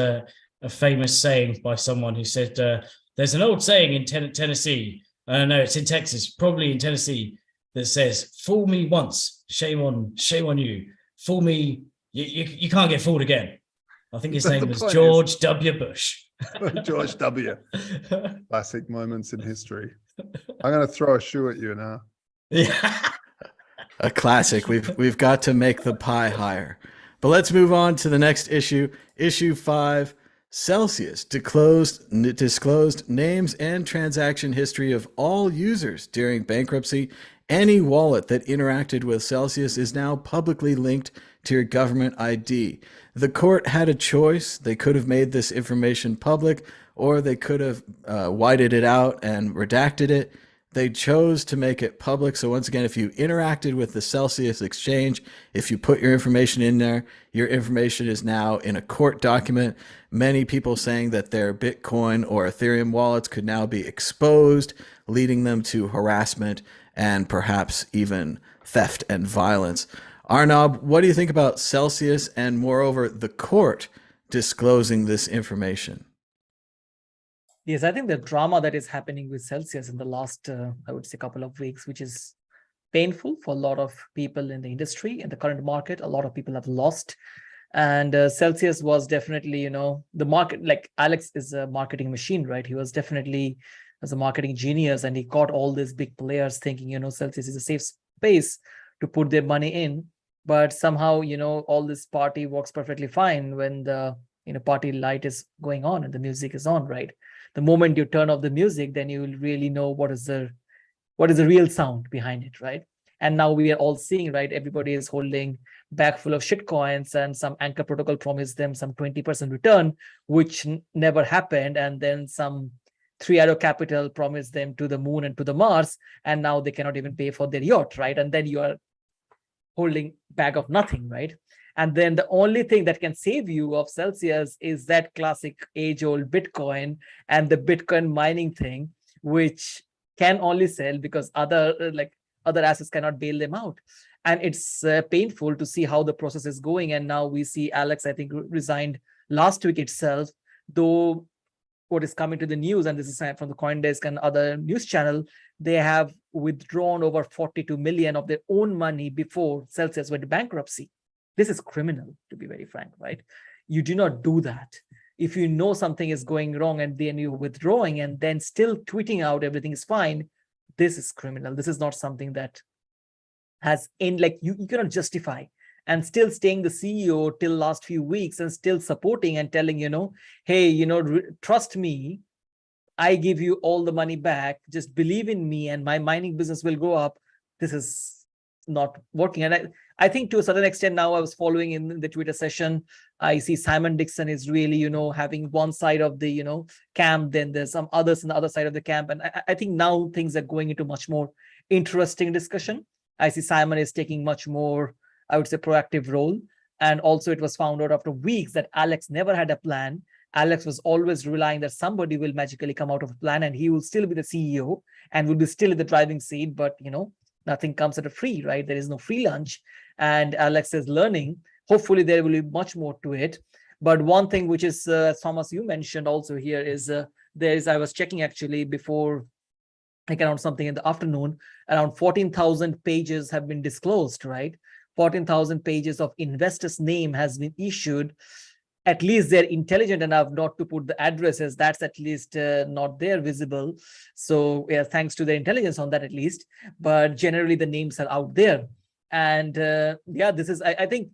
[SPEAKER 3] saying by someone who said, there's an old saying in Tennessee. I don't know, it's in Texas, probably in Tennessee, that says, "Fool me once, shame on you. Fool me, you can't get fooled again." I think his name was George W. Bush.
[SPEAKER 4] George W. Classic moments in history. I'm going to throw a shoe at you now.
[SPEAKER 3] Yeah.
[SPEAKER 1] A classic. We've got to make the pie higher. But let's move on to the next issue. Issue 5. Celsius disclosed names and transaction history of all users during bankruptcy. Any wallet that interacted with Celsius is now publicly linked to your government ID. The court had a choice. They could have made this information public, or they could have whited it out and redacted it. They chose to make it public. So once again, if you interacted with the Celsius exchange, if you put your information in there, your information is now in a court document. Many people saying that their Bitcoin or Ethereum wallets could now be exposed, leading them to harassment and perhaps even theft and violence. Arnab, what do you think about Celsius and moreover the court disclosing this information?
[SPEAKER 2] Yes, I think the drama that is happening with Celsius in the last, I would say, couple of weeks, which is painful for a lot of people in the industry, in the current market. A lot of people have lost. And Celsius was definitely, the market, like Alex is a marketing machine, right? He was definitely as a marketing genius, and he caught all these big players thinking, Celsius is a safe space to put their money in. But somehow, all this party works perfectly fine when the party light is going on and the music is on, right? The moment you turn off the music, then you will really know what is the real sound behind it, right? And now we are all seeing, right? Everybody is holding bag full of shit coins, and some anchor protocol promised them some 20% return, which never happened. And then some Three Arrow Capital promised them to the moon and to the Mars, and now they cannot even pay for their yacht, right? And then you are holding bag of nothing, right? And then the only thing that can save you of Celsius is that classic age-old Bitcoin and the Bitcoin mining thing, which can only sell because other assets cannot bail them out. And it's painful to see how the process is going. And now we see Alex, I think, resigned last week itself, though what is coming to the news, and this is from the CoinDesk and other news channel, they have withdrawn over 42 million of their own money before Celsius went to bankruptcy. This is criminal, to be very frank, right? You do not do that. If you know something is going wrong and then you're withdrawing and then still tweeting out everything is fine, this is criminal. This is not something that has you cannot justify. And still staying the CEO till last few weeks and still supporting and telling, hey, trust me, I give you all the money back. Just believe in me and my mining business will go up. This is not working. And I think to a certain extent now, I was following in the Twitter session, I see Simon Dixon is really, having one side of the, camp, then there's some others on the other side of the camp. And I think now things are going into much more interesting discussion. I see Simon is taking much more, I would say, proactive role. And also it was found out after weeks that Alex never had a plan. Alex was always relying that somebody will magically come out of a plan and he will still be the CEO and will be still in the driving seat. But, nothing comes at a free, right? There is no free lunch. And Alex is learning. Hopefully there will be much more to it. But one thing which is, Thomas, you mentioned also here is I was checking actually before like around something in the afternoon, around 14,000 pages have been disclosed, right? 14,000 pages of investors' name has been issued. At least they're intelligent enough not to put the addresses. That's at least not there visible. So yeah, thanks to their intelligence on that at least. But generally the names are out there. And this is, I think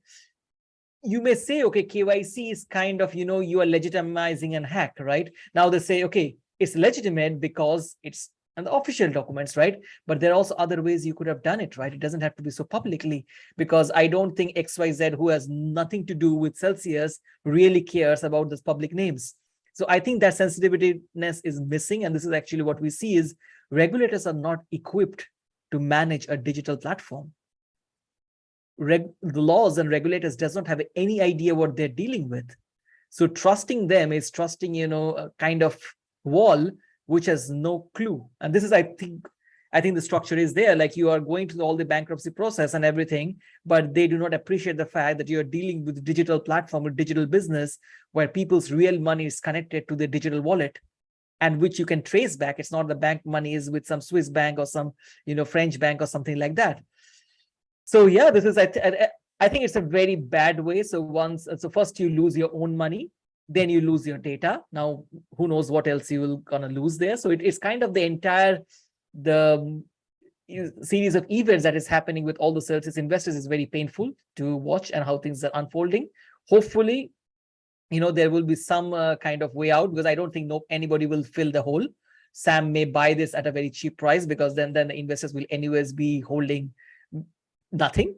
[SPEAKER 2] you may say, okay, KYC is kind of, you are legitimizing an hack, right? Now they say, okay, it's legitimate because it's and the official documents, right? But there are also other ways you could have done it, right? It doesn't have to be so publicly, because I don't think XYZ, who has nothing to do with Celsius, really cares about those public names. So I think that sensitiveness is missing. And this is actually what we see is regulators are not equipped to manage a digital platform. The laws and regulators does not have any idea what they're dealing with. So trusting them is trusting, a kind of wall which has no clue. And this is, I think the structure is there. Like you are going through all the bankruptcy process and everything, but they do not appreciate the fact that you're dealing with digital platform, with digital business, where people's real money is connected to the digital wallet, and which you can trace back. It's not the bank money is with some Swiss bank or some, French bank or something like that. So yeah, this is, I think it's a very bad way. So first you lose your own money, then you lose your data. Now, who knows what else you will gonna lose there. So it's kind of the entire, series of events that is happening with all the Celsius investors is very painful to watch, and how things are unfolding. Hopefully, there will be some kind of way out, because I don't think anybody will fill the hole. Sam may buy this at a very cheap price, because then the investors will anyways be holding nothing,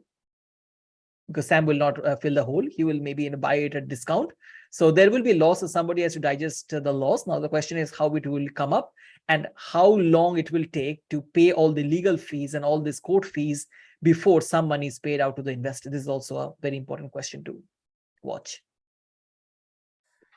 [SPEAKER 2] because Sam will not fill the hole. He will maybe buy it at discount. So there will be loss, so somebody has to digest the loss. Now the question is how it will come up, and how long it will take to pay all the legal fees and all these court fees before some money is paid out to the investor. This is also a very important question to watch.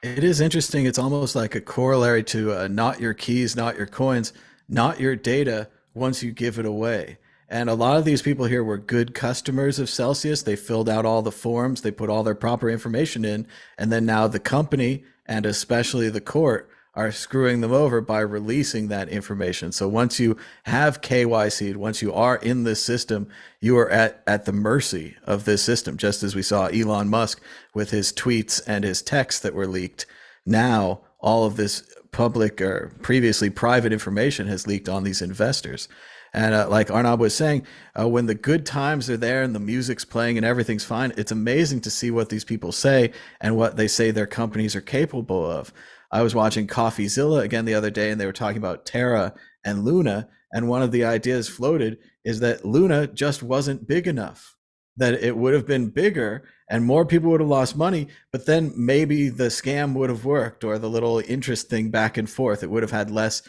[SPEAKER 1] It is interesting. It's almost like a corollary to not your keys, not your coins, not your data once you give it away. And a lot of these people here were good customers of Celsius. They filled out all the forms, they put all their proper information in, and then now the company, and especially the court, are screwing them over by releasing that information. So once you have KYC'd, once you are in this system, you are at the mercy of this system, just as we saw Elon Musk with his tweets and his texts that were leaked. Now all of this public or previously private information has leaked on these investors. And like Arnab was saying, when the good times are there and the music's playing and everything's fine, it's amazing to see what these people say and what they say their companies are capable of. I was watching CoffeeZilla again the other day, and they were talking about Terra and Luna. And one of the ideas floated is that Luna just wasn't big enough, that it would have been bigger and more people would have lost money, but then maybe the scam would have worked, or the little interest thing back and forth. It would have had less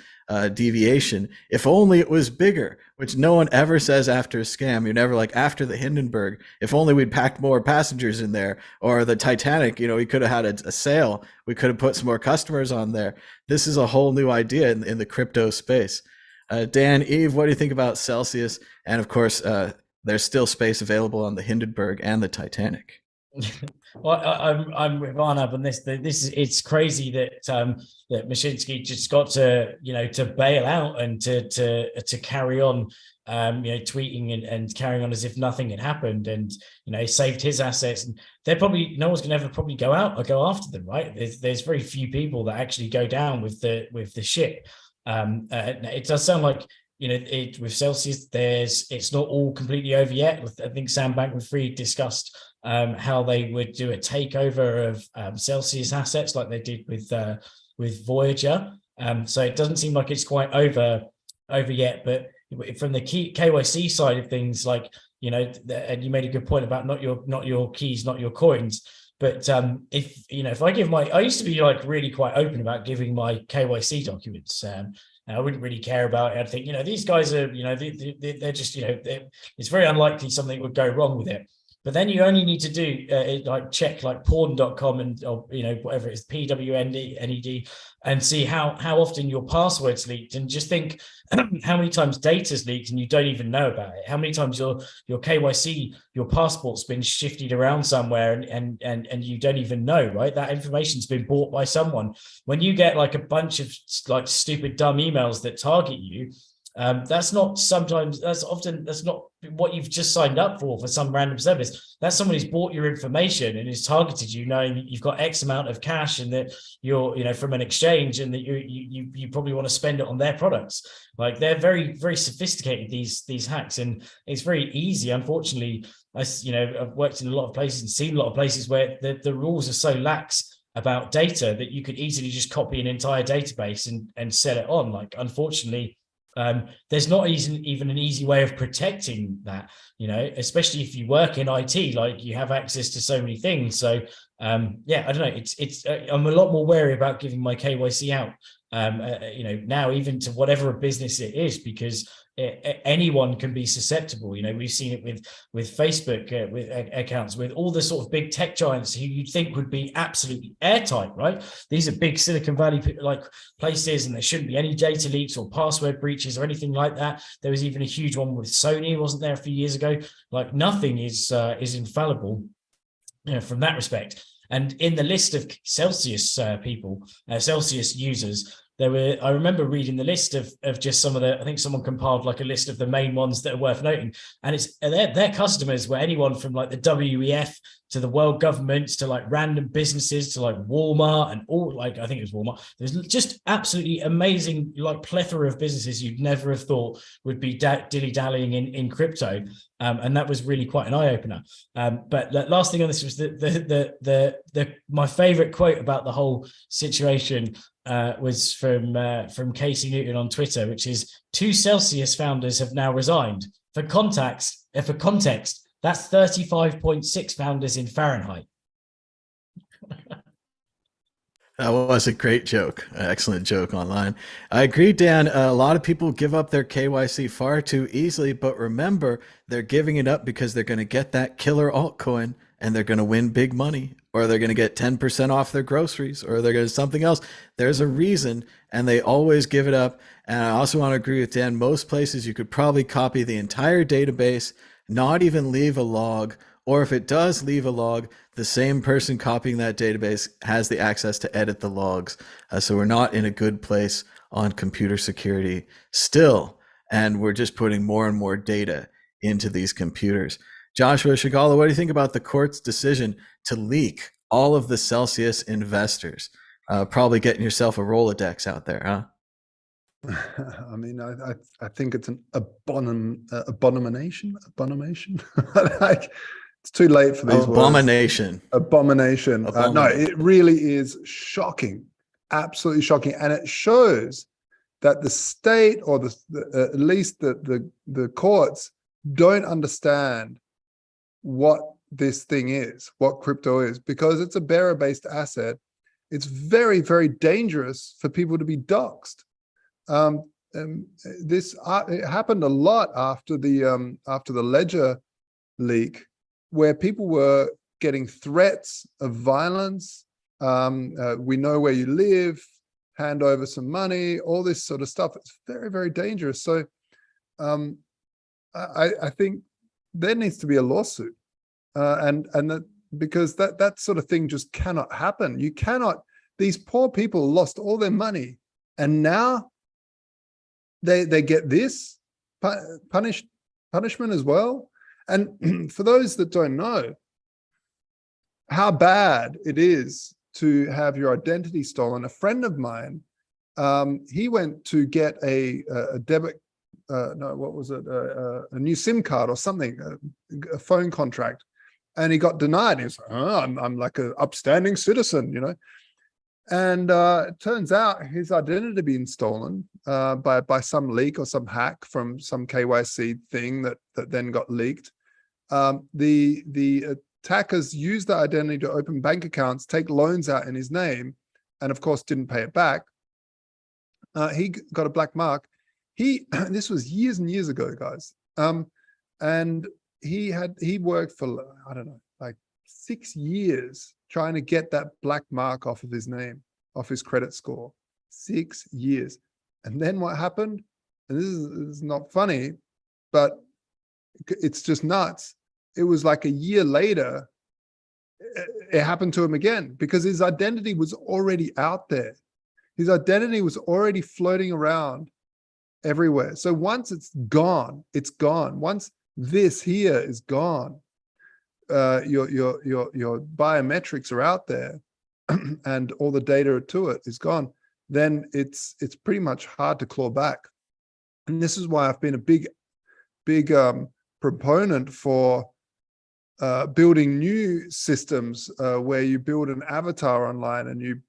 [SPEAKER 1] deviation if only it was bigger, which no one ever says after a scam. You're never like, after the Hindenburg, if only we'd packed more passengers in there, or the Titanic, we could have had a sail. We could have put some more customers on there. This is a whole new idea in the crypto space. Dan, Eve, what do you think about Celsius? And of course, there's still space available on the Hindenburg and the Titanic.
[SPEAKER 3] Well, I'm with Arnab on this. It's crazy that that Mashinsky just got to to bail out and to carry on tweeting and carrying on as if nothing had happened, and saved his assets. And they're probably, no one's going to ever probably go out or go after them, right? There's very few people that actually go down with the ship. It does sound like with Celsius, it's not all completely over yet. I think Sam Bankman-Fried discussed how they would do a takeover of Celsius assets like they did with Voyager. So it doesn't seem like it's quite over yet. But from the KYC side of things, like and you made a good point about not your keys, not your coins. But if I give I used to be really quite open about giving my KYC documents. And I wouldn't really care about it. I'd think, these guys are, they're just, it's very unlikely something would go wrong with it. But then you only need to do check porn.com and whatever it is, PWNED, and see how often your password's leaked, and just think how many times data's leaked and you don't even know about it. How many times your KYC, your passport's been shifted around somewhere and you don't even know, right? That information's been bought by someone. When you get a bunch of stupid dumb emails that target you, that's not what you've just signed up for some random service. That's someone who's bought your information and has targeted you, knowing that you've got X amount of cash and that you're from an exchange, and that you probably want to spend it on their products. They're very, very sophisticated, these hacks, and it's very easy. Unfortunately, I've worked in a lot of places and seen a lot of places where the rules are so lax about data that you could easily just copy an entire database and set it on. Unfortunately, there's not even an easy way of protecting that, especially if you work in IT, you have access to so many things. So I don't know, it's I'm a lot more wary about giving my KYC out now, even to whatever business it is, because anyone can be susceptible. We've seen it with Facebook, with accounts, with all the sort of big tech giants who you'd think would be absolutely airtight, right? These are big Silicon Valley places, and there shouldn't be any data leaks or password breaches or anything like that. There was even a huge one with Sony, wasn't there, a few years ago? Nothing is infallible, from that respect. And in the list of Celsius Celsius users, I remember reading the list of just some of the, I think someone compiled like a list of the main ones that are worth noting. And it's their customers were anyone from like the WEF to the world governments to like random businesses to like Walmart and all, like I think it was Walmart. There's just absolutely amazing like plethora of businesses you'd never have thought would be dilly-dallying in crypto. And that was really quite an eye-opener. But the last thing on this was my favorite quote about the whole situation was from Casey Newton on Twitter, which is 2 Celsius founders have now resigned. For context, that's 35.6 founders in Fahrenheit.
[SPEAKER 1] That was a great joke. Excellent joke online. I agree, Dan. A lot of people give up their KYC far too easily, but remember, they're giving it up because they're going to get that killer altcoin and they're going to win big money, or they're going to get 10% off their groceries, or they're going to something else. There's a reason, and they always give it up. And I also want to agree with Dan. Most places you could probably copy the entire database, not even leave a log, or if it does leave a log, the same person copying that database has the access to edit the logs. So we're not in a good place on computer security still, and we're just putting more and more data into these computers. Joshua Shigala, what do you think about the court's decision to leak all of the Celsius investors? Probably getting yourself a Rolodex out there, huh?
[SPEAKER 4] I mean, I think it's an abomination. Like, it's too late for these
[SPEAKER 1] abomination.
[SPEAKER 4] Words. Abomination. No, it really is shocking, absolutely shocking, and it shows that the state, or at least the courts, don't understand what this thing is, what crypto is, because it's a bearer-based asset. It's very, very dangerous for people to be doxed. It happened a lot after the Ledger leak, where people were getting threats of violence. We know where you live, hand over some money, all this sort of stuff. It's very, very dangerous. So I think there needs to be a lawsuit, because that sort of thing just cannot happen. You cannot. These poor people lost all their money, and now they get this punishment as well. And for those that don't know how bad it is to have your identity stolen, a friend of mine, he went to get a debit, what was it? A new SIM card or something, a phone contract, and he got denied. He was like, oh, I'm like an upstanding citizen, you know. And it turns out his identity had been stolen by some leak or some hack from some KYC thing that then got leaked. The attackers used the identity to open bank accounts, take loans out in his name, and of course didn't pay it back. He got a black mark. This was years and years ago, guys. And he worked for, I don't know, like 6 years trying to get that black mark off of his name, off his credit score. 6 years. And then what happened? And this is not funny, but it's just nuts. It was like a year later, it happened to him again, because his identity was already out there. His identity was already floating around everywhere. So once it's gone, it's gone. Once this here is gone, your biometrics are out there and all the data to it is gone, then it's pretty much hard to claw back. And this is why I've been a big proponent for building new systems where you build an avatar online and you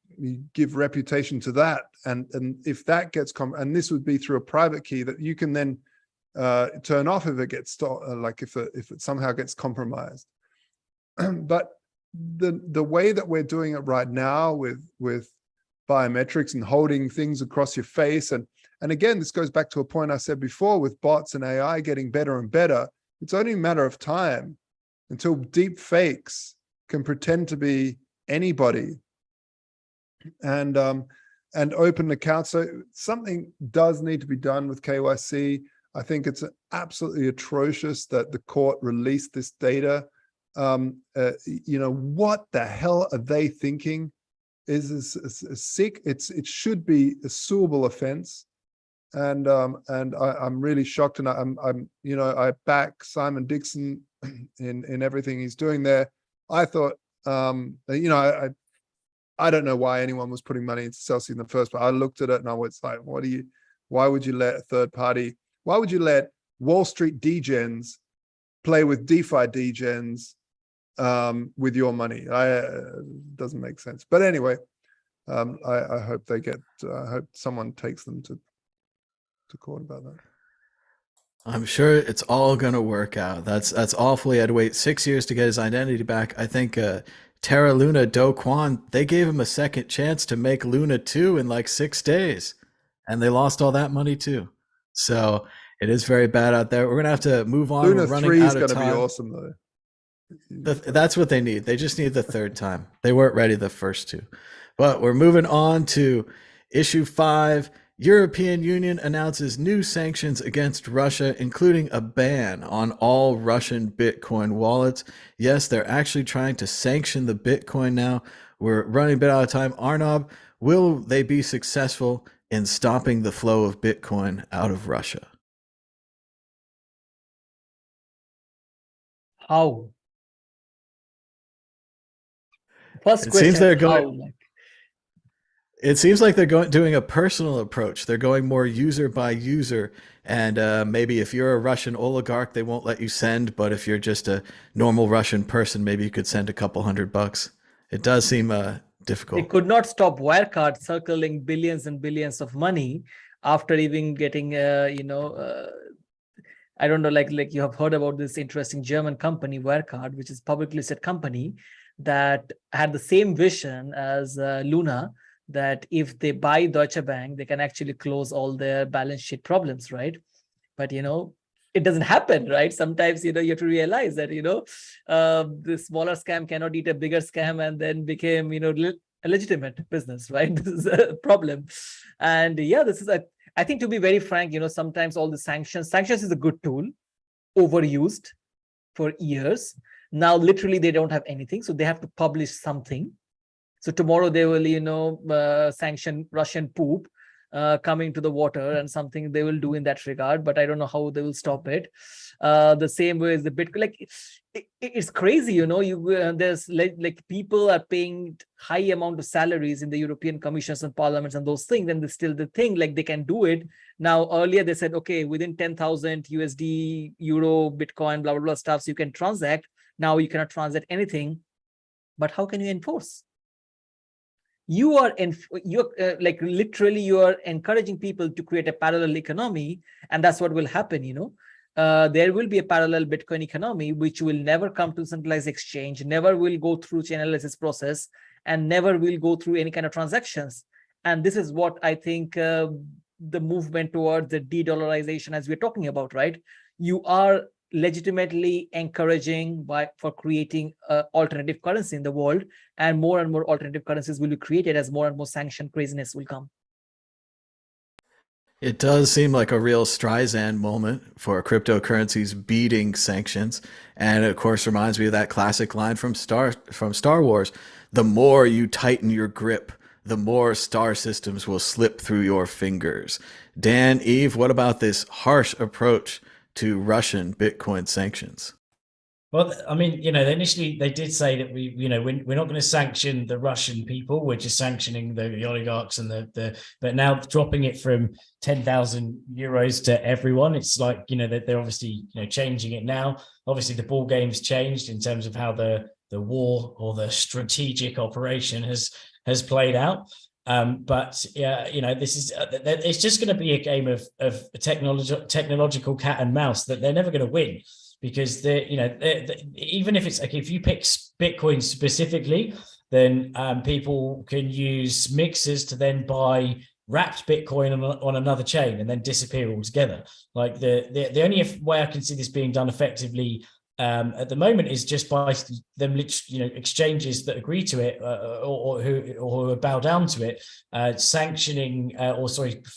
[SPEAKER 4] give reputation to that, and if that gets and this would be through a private key that you can then turn off if it gets like if it somehow gets compromised. But the way that we're doing it right now with biometrics and holding things across your face, and again, this goes back to a point I said before, with bots and AI getting better and better, it's only a matter of time until deep fakes can pretend to be anybody and open accounts. So something does need to be done with KYC. I think it's absolutely atrocious that the court released this data. You know, what the hell are they thinking? is sick. It should be a suable offense, and I'm really shocked, and I'm you know, I back Simon Dixon in everything he's doing there. I thought you know, I don't know why anyone was putting money into Celsius in the first place. I looked at it and I was like, why would you let a third party, why would you let Wall Street degens play with DeFi degens with your money? Doesn't make sense. But anyway, I hope they get, I hope someone takes them to court about that.
[SPEAKER 1] I'm sure it's all going to work out. That's awful. He had to wait 6 years to get his identity back. I think Terra Luna Do Kwon, they gave him a second chance to make Luna 2 in like 6 days, and they lost all that money too. So it is very bad out there. We're going to have to move on.
[SPEAKER 4] Luna
[SPEAKER 1] We're running
[SPEAKER 4] 3 is
[SPEAKER 1] out
[SPEAKER 4] going
[SPEAKER 1] of
[SPEAKER 4] to be
[SPEAKER 1] time.
[SPEAKER 4] awesome though.
[SPEAKER 1] That's what they need. They just need the third time. They weren't ready the first two. But we're moving on to issue 5. European Union announces new sanctions against Russia, including a ban on all Russian Bitcoin wallets. Yes, they're actually trying to sanction the Bitcoin now. We're running a bit out of time. Arnab, will they be successful in stopping the flow of Bitcoin out of Russia?
[SPEAKER 2] How? First
[SPEAKER 1] It
[SPEAKER 2] question.
[SPEAKER 1] seems they're going.
[SPEAKER 2] How?
[SPEAKER 1] It seems like they're doing a personal approach. They're going more user by user. And maybe if you're a Russian oligarch, they won't let you send. But if you're just a normal Russian person, maybe you could send a couple $100. It does seem difficult.
[SPEAKER 2] They could not stop Wirecard circling billions and billions of money after even getting, I don't know, like you have heard about this interesting German company, Wirecard, which is a publicly listed company that had the same vision as Luna, that if they buy Deutsche Bank, they can actually close all their balance sheet problems, right? But, it doesn't happen, right? Sometimes, you have to realize that, the smaller scam cannot eat a bigger scam and then became, a legitimate business, right? This is a problem. And yeah, this is, I think, to be very frank, sometimes all the sanctions is a good tool, overused for years. Now, literally, they don't have anything. So they have to publish something. So tomorrow they will, sanction Russian poop coming to the water, and something they will do in that regard. But I don't know how they will stop it. The same way as the Bitcoin, like it's crazy, there's like people are paying high amount of salaries in the European commissions and parliaments and those things, and still the thing, like they can do it. Now, earlier they said, okay, within 10,000 USD, Euro, Bitcoin, blah, blah, blah stuff, so you can transact. Now you cannot transact anything. But how can you enforce? You're like literally you are encouraging people to create a parallel economy, and that's what will happen. There will be a parallel Bitcoin economy which will never come to centralized exchange, never will go through chain analysis process, and never will go through any kind of transactions. And this is what I think the movement towards the de-dollarization, as we're talking about, right? You are legitimately encouraging for creating alternative currency in the world, and more alternative currencies will be created as more and more sanction craziness will come.
[SPEAKER 1] It does seem like a real Streisand moment for cryptocurrencies beating sanctions, and it, of course, reminds me of that classic line from Star Wars: "The more you tighten your grip, the more star systems will slip through your fingers." Dan, Eve, what about this harsh approach to Russian Bitcoin sanctions?
[SPEAKER 3] Well, I mean, initially they did say that we're not going to sanction the Russian people. We're just sanctioning the oligarchs and but now dropping it from 10,000 euros to everyone. It's like, they're obviously, changing it now. Obviously the ball game's changed in terms of how the war or the strategic operation has played out. But yeah, this is it's just going to be a game of technological cat and mouse that they're never going to win, because even if it's like, if you pick Bitcoin specifically, then people can use mixers to then buy wrapped Bitcoin on another chain and then disappear altogether. Like the only way I can see this being done effectively at the moment is just by them, exchanges that agree to it or who bow down to it, sanctioning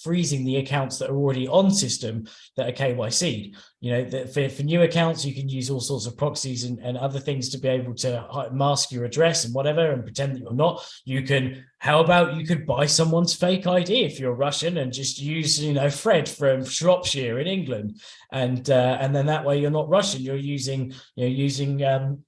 [SPEAKER 3] freezing the accounts that are already on system that are KYC'd. For new accounts, you can use all sorts of proxies and other things to be able to mask your address and whatever and pretend that you're not. You can how about you could buy someone's fake ID if you're Russian and just use, Fred from Shropshire in England, and then that way you're not Russian. You're using an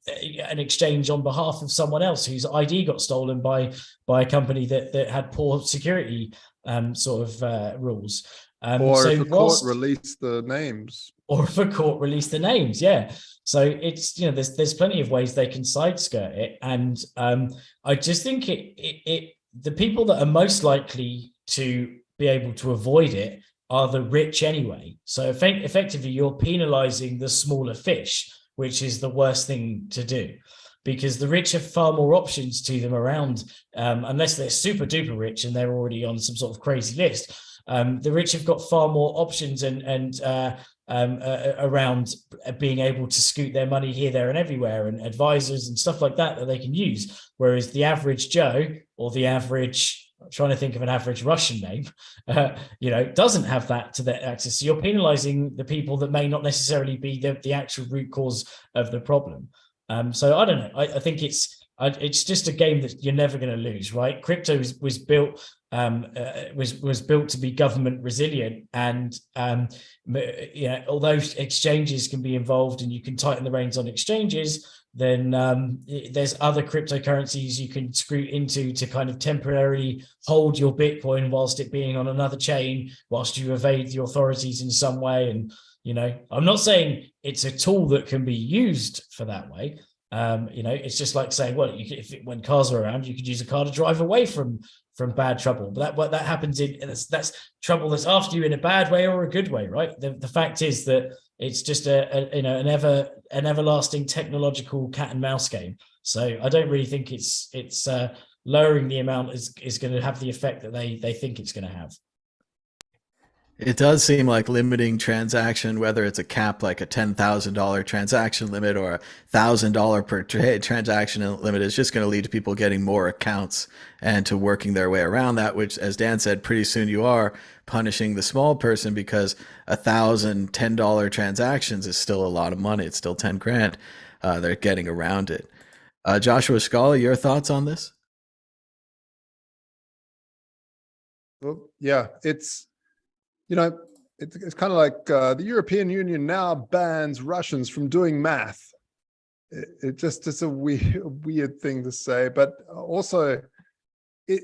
[SPEAKER 3] exchange on behalf of someone else whose ID got stolen by a company that had poor security rules.
[SPEAKER 4] Or if a court released the names.
[SPEAKER 3] Or if a court released the names, yeah. So it's, there's plenty of ways they can sidskirt it, and I just think the people that are most likely to be able to avoid it are the rich anyway. So effectively, you're penalizing the smaller fish, which is the worst thing to do, because the rich have far more options to them around, unless they're super duper rich and they're already on some sort of crazy list. The rich have got far more options and around being able to scoot their money here, there, and everywhere, and advisors and stuff like that they can use. Whereas the average Joe or the average, I'm trying to think of an average Russian name, doesn't have that to their access. So you're penalizing the people that may not necessarily be the actual root cause of the problem. So I don't know. I think it's just a game that you're never going to lose, right? Crypto was built to be government resilient, and although exchanges can be involved and you can tighten the reins on exchanges, then there's other cryptocurrencies you can screw into to kind of temporarily hold your Bitcoin whilst it being on another chain, whilst you evade the authorities in some way. And I'm not saying it's a tool that can be used for that way. It's just like saying, well, when cars are around, you could use a car to drive away from bad trouble. But that happens that's trouble that's after you in a bad way or a good way, right? The fact is that it's just an everlasting technological cat and mouse game. So I don't really think it's lowering the amount is going to have the effect that they think it's going to have.
[SPEAKER 1] It does seem like limiting transaction, whether it's a cap like a $10,000 transaction limit or $1,000 per transaction limit, is just going to lead to people getting more accounts and to working their way around that, which, as Dan said, pretty soon you are punishing the small person, because $1,000 $10 transactions is still a lot of money. It's still 10 grand. They're getting around it. Joshua Scala, your thoughts on this?
[SPEAKER 4] Well, yeah, it's kind of like the European Union now bans Russians from doing math. It's a weird thing to say, but also it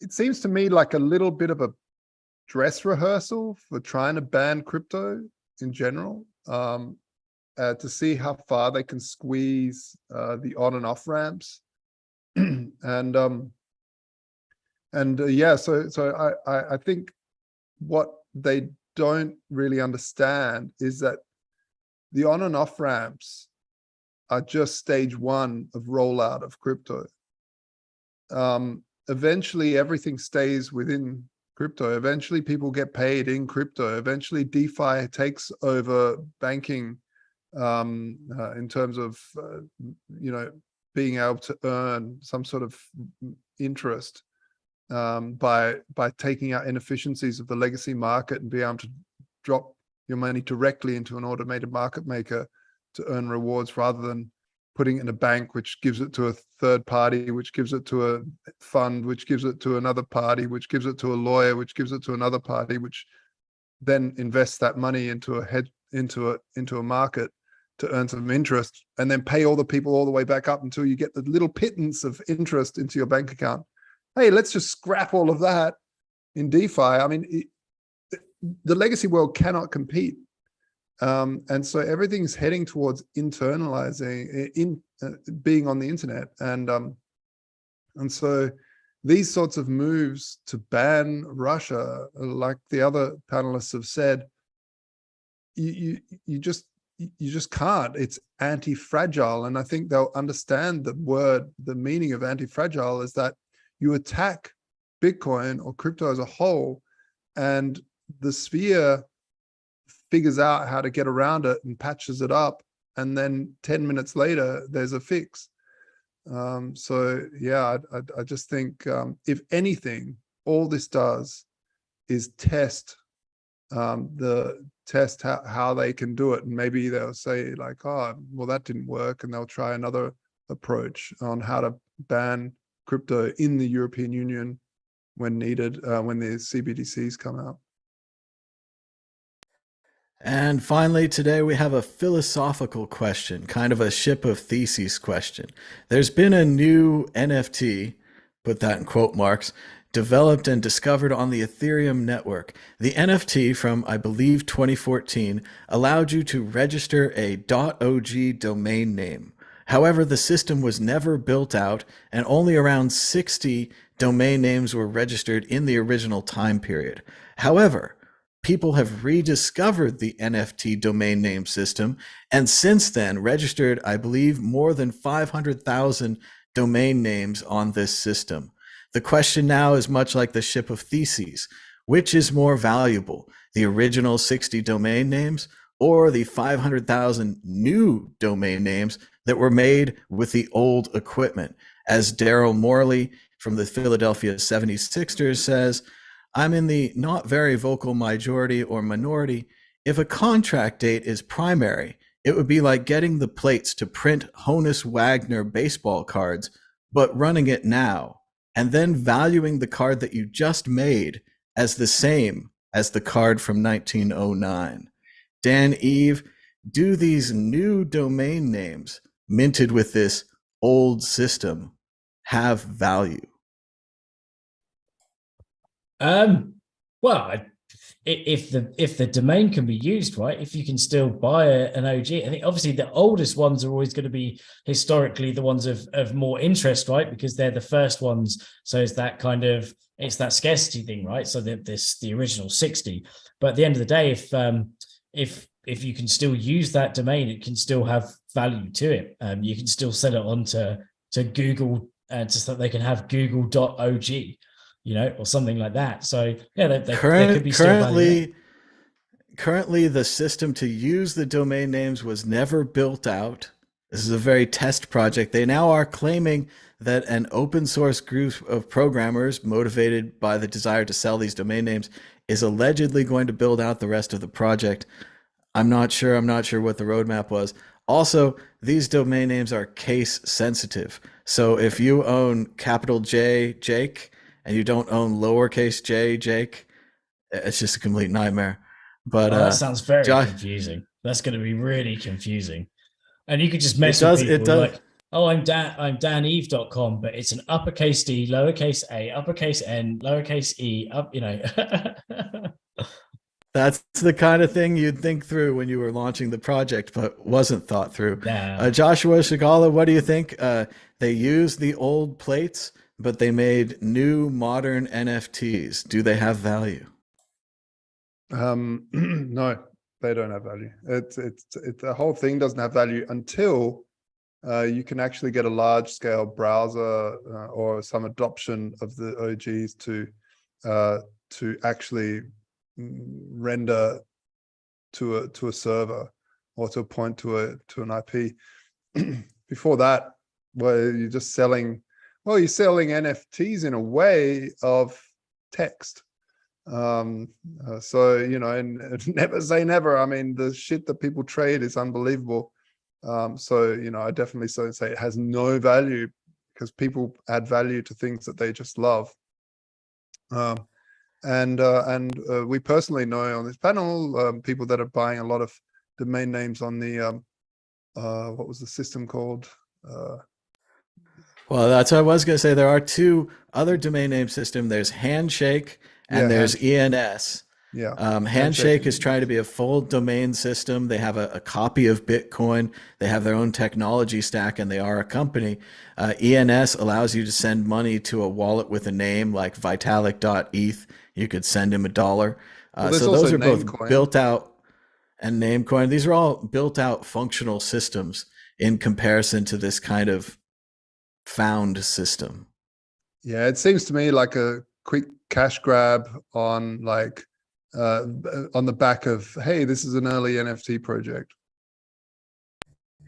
[SPEAKER 4] seems to me like a little bit of a dress rehearsal for trying to ban crypto in general, to see how far they can squeeze the on and off ramps, so I think what they don't really understand is that the on and off ramps are just stage one of rollout of crypto. Eventually everything stays within crypto. Eventually people get paid in crypto. Eventually DeFi takes over banking, in terms of being able to earn some sort of interest by taking out inefficiencies of the legacy market and being able to drop your money directly into an automated market maker to earn rewards, rather than putting it in a bank, which gives it to a third party, which gives it to a fund, which gives it to another party, which gives it to a lawyer, which gives it to another party, which then invests that money into a market to earn some interest, and then pay all the people all the way back up until you get the little pittance of interest into your bank account. Hey, let's just scrap all of that in DeFi. I mean, the legacy world cannot compete. And so everything's heading towards internalizing, being on the internet. And so these sorts of moves to ban Russia, like the other panelists have said, you just can't. It's anti-fragile. And I think they'll understand the meaning of anti-fragile is that you attack Bitcoin or crypto as a whole, and the sphere figures out how to get around it and patches it up, and then 10 minutes later there's a fix. So yeah, I just think if anything, all this does is test how they can do it, and maybe they'll say like, oh well, that didn't work, and they'll try another approach on how to ban crypto in the European Union when needed, when the CBDCs come out.
[SPEAKER 1] And finally, today we have a philosophical question, kind of a ship of theses question. There's been a new NFT, put that in quote marks, developed and discovered on the Ethereum network. The NFT from, I believe, 2014 allowed you to register a .og domain name. However, the system was never built out, and only around 60 domain names were registered in the original time period. However, people have rediscovered the NFT domain name system, and since then registered, I believe, more than 500,000 domain names on this system. The question now is much like the ship of theses. Which is more valuable, the original 60 domain names or the 500,000 new domain names that were made with the old equipment? As Daryl Morley from the Philadelphia 76ers says, I'm in the not very vocal majority or minority. If a contract date is primary, it would be like getting the plates to print Honus Wagner baseball cards, but running it now, and then valuing the card that you just made as the same as the card from 1909. Dan Eve, do these new domain names minted with this old system have value?
[SPEAKER 3] Well, if the domain can be used, right, if you can still buy an OG, I think obviously the oldest ones are always going to be historically the ones of more interest, right, because they're the first ones. So it's that scarcity thing, right? So the original 60. But at the end of the day, if you can still use that domain, it can still have value to it. You can still sell it on to Google, so that they can have google.og. Or something like that. So yeah, there could be still value.
[SPEAKER 1] Currently, the system to use the domain names was never built out. This is a very test project. They now are claiming that an open source group of programmers motivated by the desire to sell these domain names is allegedly going to build out the rest of the project. I'm not sure what the roadmap was. Also, these domain names are case sensitive. So if you own capital J, Jake, and you don't own lowercase j, Jake, it's just a complete nightmare. But
[SPEAKER 3] that sounds very confusing. That's going to be really confusing. And you could just mess with people.
[SPEAKER 1] It does.
[SPEAKER 3] Like, oh, I'm daneve.com, but it's an uppercase D, lowercase a, uppercase N, lowercase e,
[SPEAKER 1] That's the kind of thing you'd think through when you were launching the project, but wasn't thought through.
[SPEAKER 3] Yeah.
[SPEAKER 1] Joshua Shigala, what do you think? They used the old plates, but they made new modern NFTs. Do they have value?
[SPEAKER 4] No, they don't have value. The whole thing doesn't have value until you can actually get a large scale browser or some adoption of the OGs to actually render to a server or to a point to an IP. Before that, well, you're just selling. Well, you're selling NFTs in a way of text. So, and never say never. I mean, the shit that people trade is unbelievable. So, I definitely say it has no value because people add value to things that they just love. And we personally know on this panel, people that are buying a lot of domain names on the, what was the system called?
[SPEAKER 1] Well, that's what I was going to say. There are two other domain name systems. There's Handshake and there's ENS.
[SPEAKER 4] Yeah.
[SPEAKER 1] Handshake is trying to be a full domain system. They have a copy of Bitcoin. They have their own technology stack, and they are a company. ENS allows you to send money to a wallet with a name like Vitalik.eth. You could send him $1. So those are both built out, and Namecoin. These are all built out functional systems in comparison to this kind of found system.
[SPEAKER 4] Yeah, it seems to me like a quick cash grab on on the back of, hey, this is an early NFT project.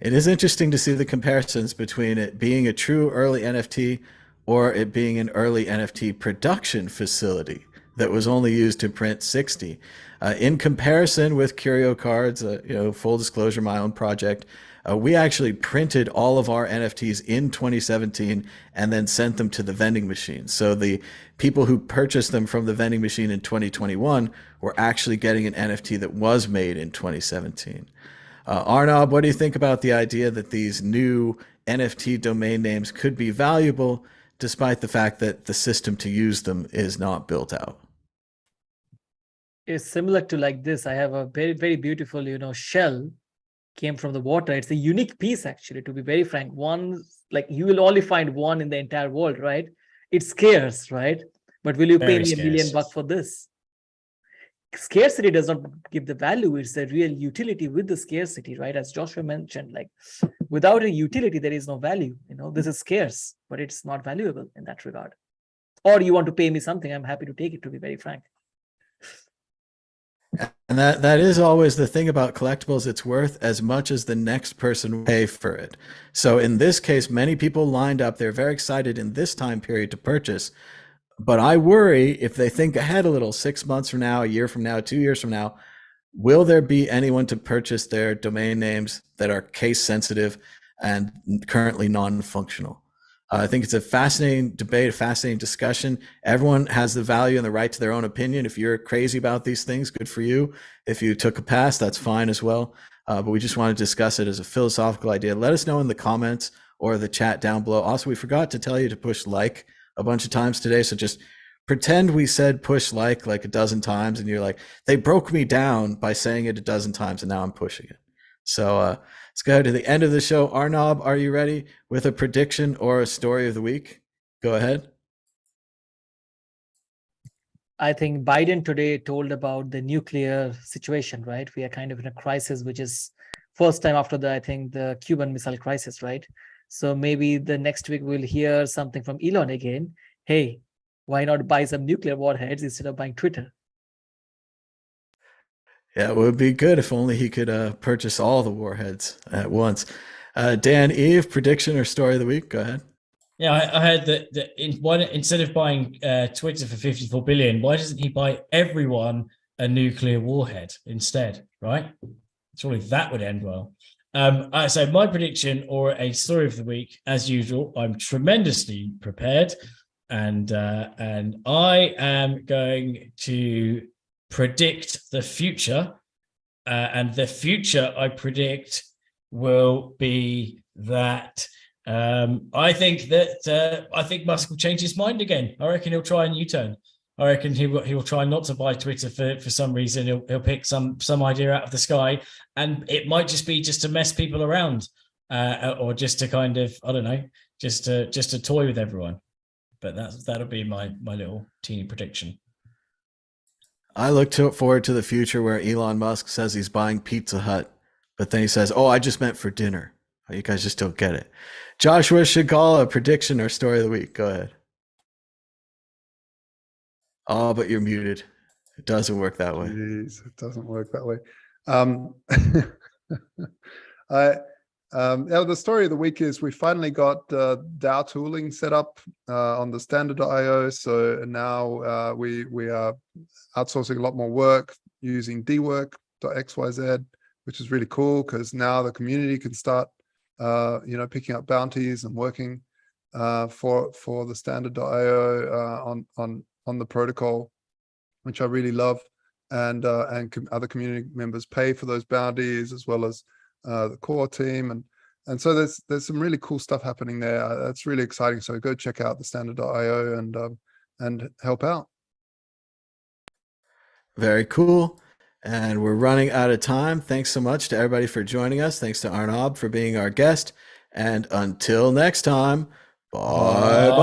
[SPEAKER 1] It is interesting to see the comparisons between it being a true early NFT or it being an early NFT production facility. that was only used to print 60. In comparison with Curio Cards, full disclosure, my own project, we actually printed all of our NFTs in 2017 and then sent them to the vending machine. So the people who purchased them from the vending machine in 2021 were actually getting an NFT that was made in 2017. Arnab, what do you think about the idea that these new NFT domain names could be valuable despite the fact that the system to use them is not built out?
[SPEAKER 2] It's similar to like this. I have a very, very beautiful, shell came from the water. It's a unique piece, actually, to be very frank. One, like you will only find one in the entire world, right? It's scarce, right? But will you pay me $1 million for this? Scarcity does not give the value. It's a real utility with the scarcity, right? As Joshua mentioned, like without a utility, there is no value. This is scarce, but it's not valuable in that regard. Or you want to pay me something, I'm happy to take it, to be very frank.
[SPEAKER 1] And that is always the thing about collectibles. It's worth as much as the next person will pay for it. So in this case, many people lined up. They're very excited in this time period to purchase. But I worry if they think ahead a little, 6 months from now, a year from now, 2 years from now, will there be anyone to purchase their domain names that are case sensitive and currently non-functional? I think it's a fascinating debate, a fascinating discussion. Everyone has the value and the right to their own opinion. If you're crazy about these things, good for you. If you took a pass, that's fine as well. But we just want to discuss it as a philosophical idea. Let us know in the comments or the chat down below. Also, we forgot to tell you to push like a bunch of times today. So just pretend we said push like a dozen times and you're like, they broke me down by saying it a dozen times and now I'm pushing it. So let's go to the end of the show. Arnab, are you ready with a prediction or a story of the week? Go ahead.
[SPEAKER 2] I think Biden today told about the nuclear situation, right? We are kind of in a crisis, which is first time after the Cuban Missile Crisis, right? So maybe the next week we'll hear something from Elon again. Hey, why not buy some nuclear warheads instead of buying Twitter?
[SPEAKER 1] Yeah, it would be good if only he could purchase all the warheads at once. Dan, Eve, prediction or story of the week? Go ahead.
[SPEAKER 3] Yeah, I heard that instead of buying Twitter for 54 billion, why doesn't he buy everyone a nuclear warhead instead, right? Surely that would end well. So my prediction or a story of the week, as usual, I'm tremendously prepared, and I am going to predict the future, and the future I predict will be that I think Musk will change his mind again. I reckon he'll try a U-turn. I reckon he will try not to buy Twitter for some reason. He'll pick some idea out of the sky, and it might just be to mess people around, or just to kind of, I don't know, just to toy with everyone. But that'll be my little teeny prediction.
[SPEAKER 1] I look forward to the future where Elon Musk says he's buying Pizza Hut, but then he says, "Oh, I just meant for dinner." Oh, you guys just don't get it. Joshua Shigala, prediction or story of the week? Go ahead. Oh, but you're muted. It doesn't work that way.
[SPEAKER 4] Jeez, it doesn't work that way. The story of the week is we finally got DAO tooling set up on the standard.io. So now we are outsourcing a lot more work using dwork.xyz, which is really cool because now the community can start picking up bounties and working for the standard.io on the protocol, which I really love, and other community members pay for those bounties as well as the core team, and so there's some really cool stuff happening there. That's really exciting. So go check out the standard.io and help out.
[SPEAKER 1] Very cool. And we're running out of time. Thanks so much to everybody for joining us. Thanks to Arnab for being our guest. And until next time, bye bye.